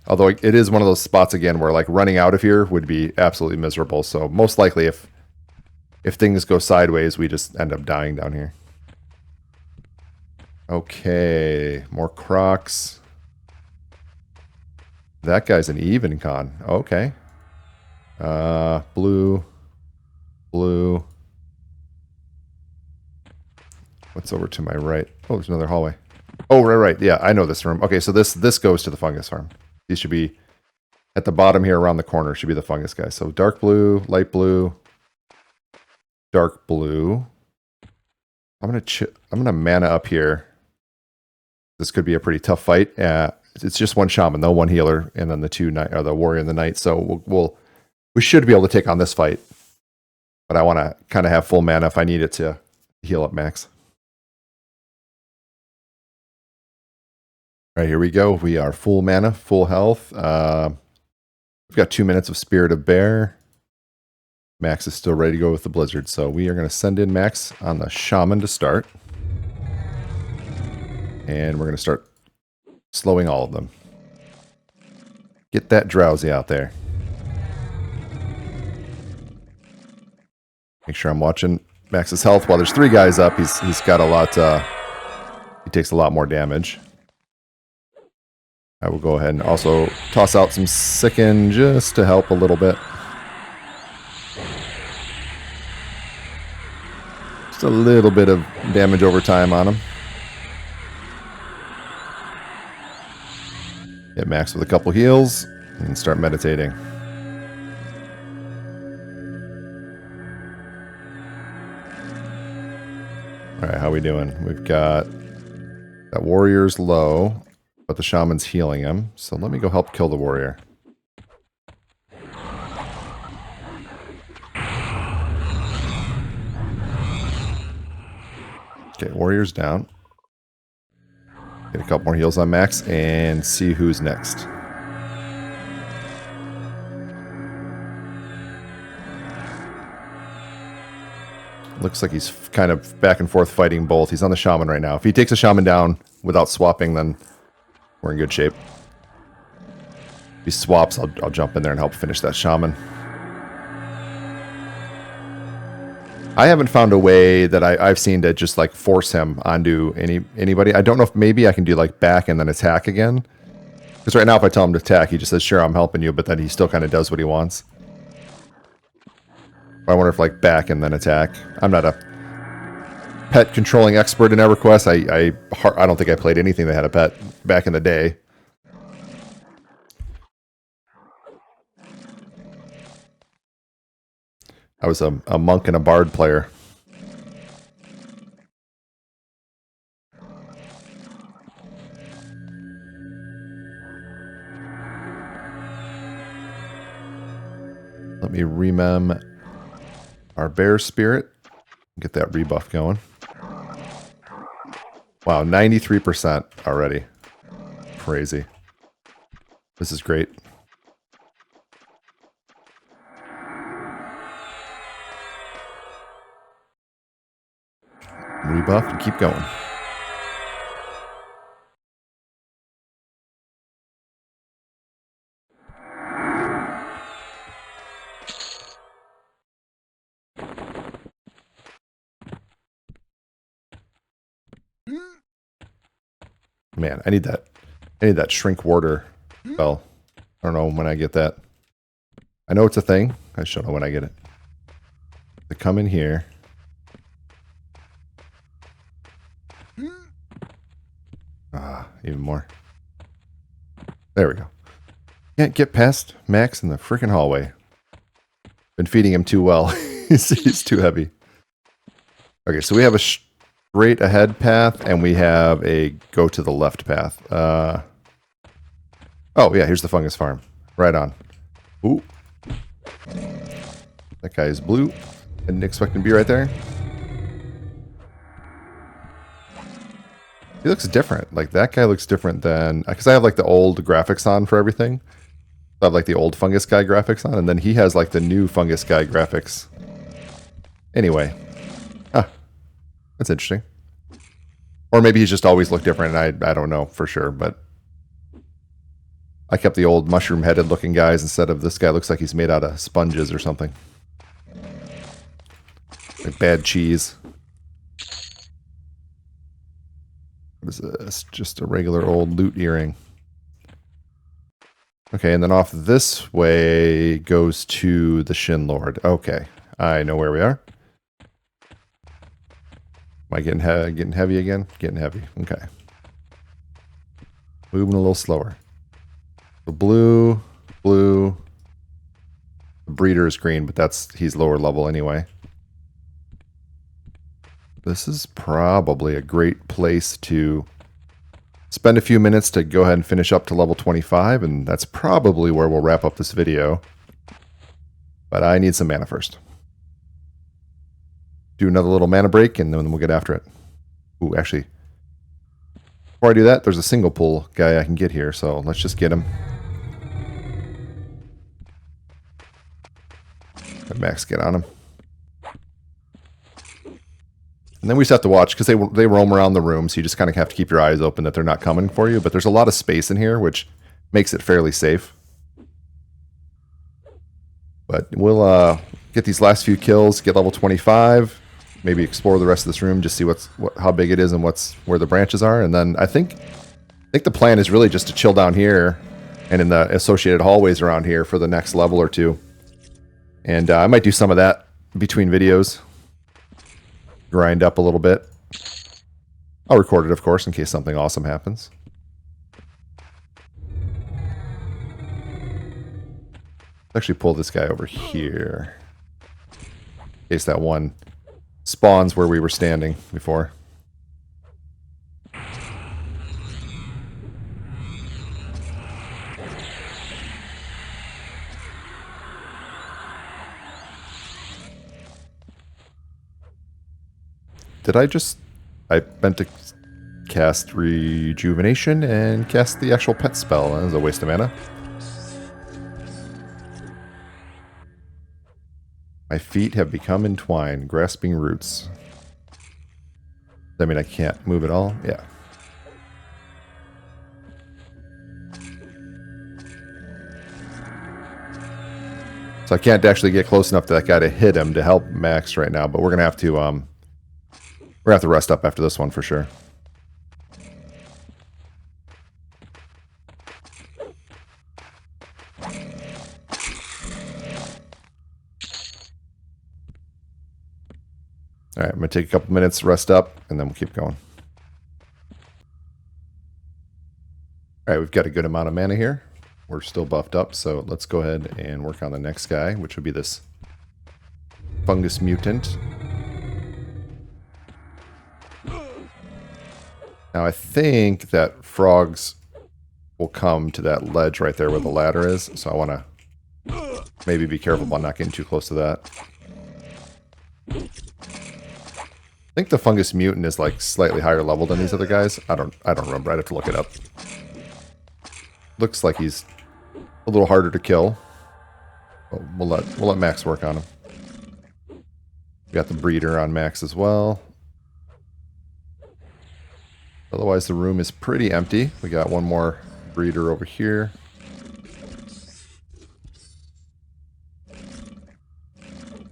Although it is one of those spots again where like running out of here would be absolutely miserable. So most likely if things go sideways, we just end up dying down here. Okay, more crocs. That guy's an even con. Okay. Blue. Blue. What's over to my right? Oh, there's another hallway. Oh, right. Yeah, I know this room. Okay, so this goes to the fungus farm. These should be at the bottom here around the corner should be the fungus guys. So dark blue, light blue, dark blue. I'm gonna mana up here. This could be a pretty tough fight. It's just one shaman, though, one healer, and then the warrior and the knight. So we should be able to take on this fight. But I want to kind of have full mana if I need it to heal up max. All right, here we go. We are full mana, full health. We've got 2 minutes of Spirit of Bear. Max is still ready to go with the Blizzard, so we are going to send in Max on the Shaman to start. And we're going to start slowing all of them. Get that drowsy out there. Make sure I'm watching Max's health. While there's 3 guys up, he's got a lot, he takes a lot more damage. I will go ahead and also toss out some Sicken just to help a little bit. Just a little bit of damage over time on him. Hit Max with a couple heals and start meditating. Alright, how we doing? We've got that warrior's low, but the shaman's healing him. So let me go help kill the warrior. Okay, warrior's down. Get a couple more heals on Max and see who's next. Looks like he's kind of back and forth fighting both. He's on the shaman right now. If he takes a shaman down without swapping, then we're in good shape. If he swaps, I'll jump in there and help finish that shaman. I haven't found a way that I've seen to just like force him onto anybody. I don't know if maybe I can do like back and then attack again. Because right now if I tell him to attack, he just says, sure, I'm helping you, but then he still kind of does what he wants. I wonder if like back and then attack. I'm not a pet controlling expert in Everquest. I don't think I played anything that had a pet back in the day. I was a monk and a bard player. Let me remem our bear spirit. Get that rebuff going. Wow, 93% already. Crazy. This is great. Rebuff and keep going. Man, I need that shrink warder spell. I don't know when I get that. I know it's a thing. I just don't know when I get it. To come in here. Ah, even more. There we go. Can't get past Max in the freaking hallway. Been feeding him too well. he's too heavy. Okay, so we have a straight ahead path, and we have a go to the left path. Oh, yeah, here's the fungus farm. Right on. Ooh. That guy is blue. Didn't expect him to be right there. He looks different. Like, that guy looks different than... Because I have, like, the old graphics on for everything. I have, like, the old fungus guy graphics on, and then he has, like, the new fungus guy graphics. Anyway. Ah. That's interesting. Or maybe he's just always looked different, and I don't know for sure, but... I kept the old mushroom-headed looking guys instead of this guy looks like he's made out of sponges or something. Like bad cheese. What is this? Just a regular old loot earring. Okay, and then off this way goes to the Shin Lord. Okay, I know where we are. Am I getting heavy again? Getting heavy. Okay. Moving a little slower. The blue. The breeder is green, but he's lower level anyway. This is probably a great place to spend a few minutes to go ahead and finish up to level 25, and that's probably where we'll wrap up this video. But I need some mana first. Do another little mana break, and then we'll get after it. Ooh, actually, before I do that, there's a single pull guy I can get here, so let's just get him. Let Max get on him. And then we just have to watch, because they roam around the room, so you just kind of have to keep your eyes open that they're not coming for you. But there's a lot of space in here, which makes it fairly safe. But we'll get these last few kills, get level 25, maybe explore the rest of this room, just see how big it is and where the branches are. And then I think the plan is really just to chill down here and in the associated hallways around here for the next level or two. And I might do some of that between videos. Grind up a little bit. I'll record it, of course, in case something awesome happens. Let's actually pull this guy over here. In case that one spawns where we were standing before. I meant to cast Rejuvenation and cast the actual pet spell. That was a waste of mana. My feet have become entwined, grasping roots. Does that mean I can't move at all? Yeah. So I can't actually get close enough to that guy to hit him to help Max right now, but we're gonna have to rest up after this one for sure. Alright, I'm going to take a couple minutes, rest up, and then we'll keep going. Alright, we've got a good amount of mana here. We're still buffed up, so let's go ahead and work on the next guy, which would be this fungus mutant. Now I think that frogs will come to that ledge right there where the ladder is, so I want to maybe be careful about not getting too close to that. I think the fungus mutant is like slightly higher level than these other guys. I don't remember. I'd have to look it up. Looks like he's a little harder to kill. But we'll let Max work on him. We got the breeder on Max as well. Otherwise, the room is pretty empty. We got one more breeder over here.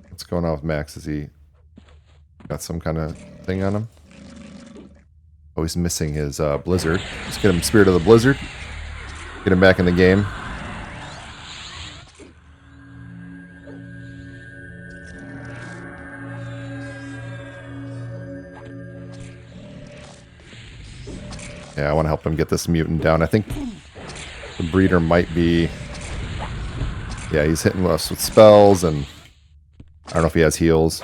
What's going on with Max? Is he got some kind of thing on him? Oh, he's missing his blizzard. Let's get him Spirit of the Blizzard. Get him back in the game. Yeah, I want to help him get this mutant down. I think the breeder might be... Yeah, he's hitting us with spells, and I don't know if he has heals.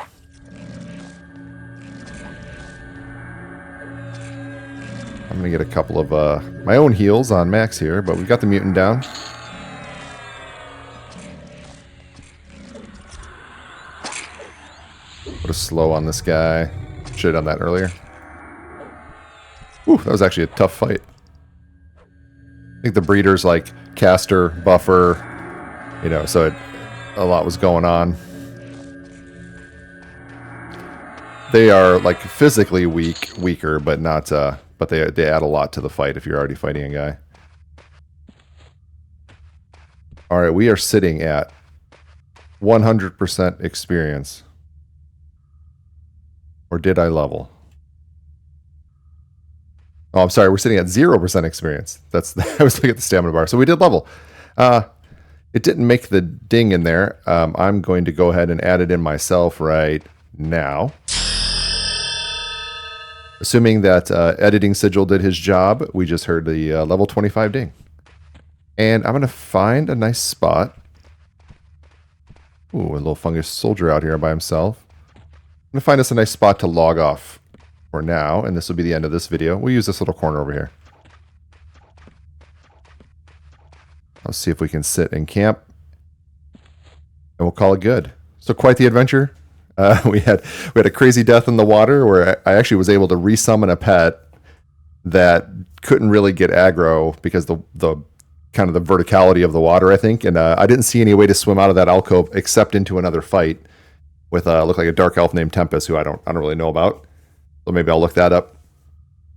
I'm going to get a couple of my own heals on Max here, but we've got the mutant down. Put a slow on this guy. Should have done that earlier. Whew, that was actually a tough fight. I think the breeder's like caster, buffer, you know, so a lot was going on. They are like physically weaker, but not, but they add a lot to the fight if you're already fighting a guy. All right, we are sitting at 100% experience. Or did I level? Oh, I'm sorry. We're sitting at 0% experience. That's I was looking at the stamina bar. So we did level. It didn't make the ding in there. I'm going to go ahead and add it in myself right now. Assuming that editing sigil did his job, we just heard the level 25 ding. And I'm going to find a nice spot. Ooh, a little fungus soldier out here by himself. I'm going to find us a nice spot to log off for now, and this will be the end of this video. We'll use this little corner over here. Let's see if we can sit and camp, and we'll call it good. So quite the adventure. We had a crazy death in the water where I actually was able to resummon a pet that couldn't really get aggro because the kind of the verticality of the water, I think, and I didn't see any way to swim out of that alcove except into another fight with looked like a dark elf named Tempest, who I don't really know about. So maybe I'll look that up.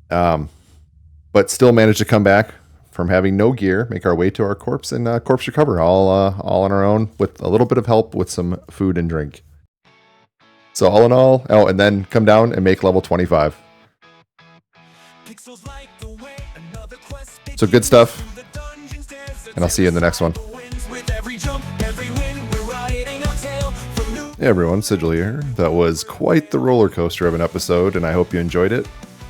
But still managed to come back from having no gear, make our way to our corpse, and corpse recover all on our own with a little bit of help with some food and drink. So all in all, oh, and then come down and make level 25. So good stuff, and I'll see you in the next one. Hey everyone, Sigil here. That was quite the roller coaster of an episode, and I hope you enjoyed it.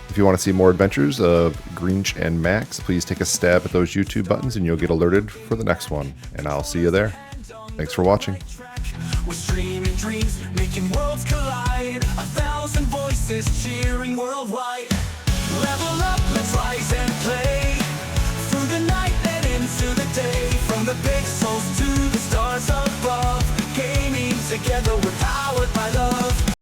If you want to see more adventures of Greench and Max, please take a stab at those YouTube buttons and you'll get alerted for the next one. And I'll see you there. Thanks for watching. We're streaming dreams, making worlds collide. 1,000 voices cheering worldwide. Level up, let's rise and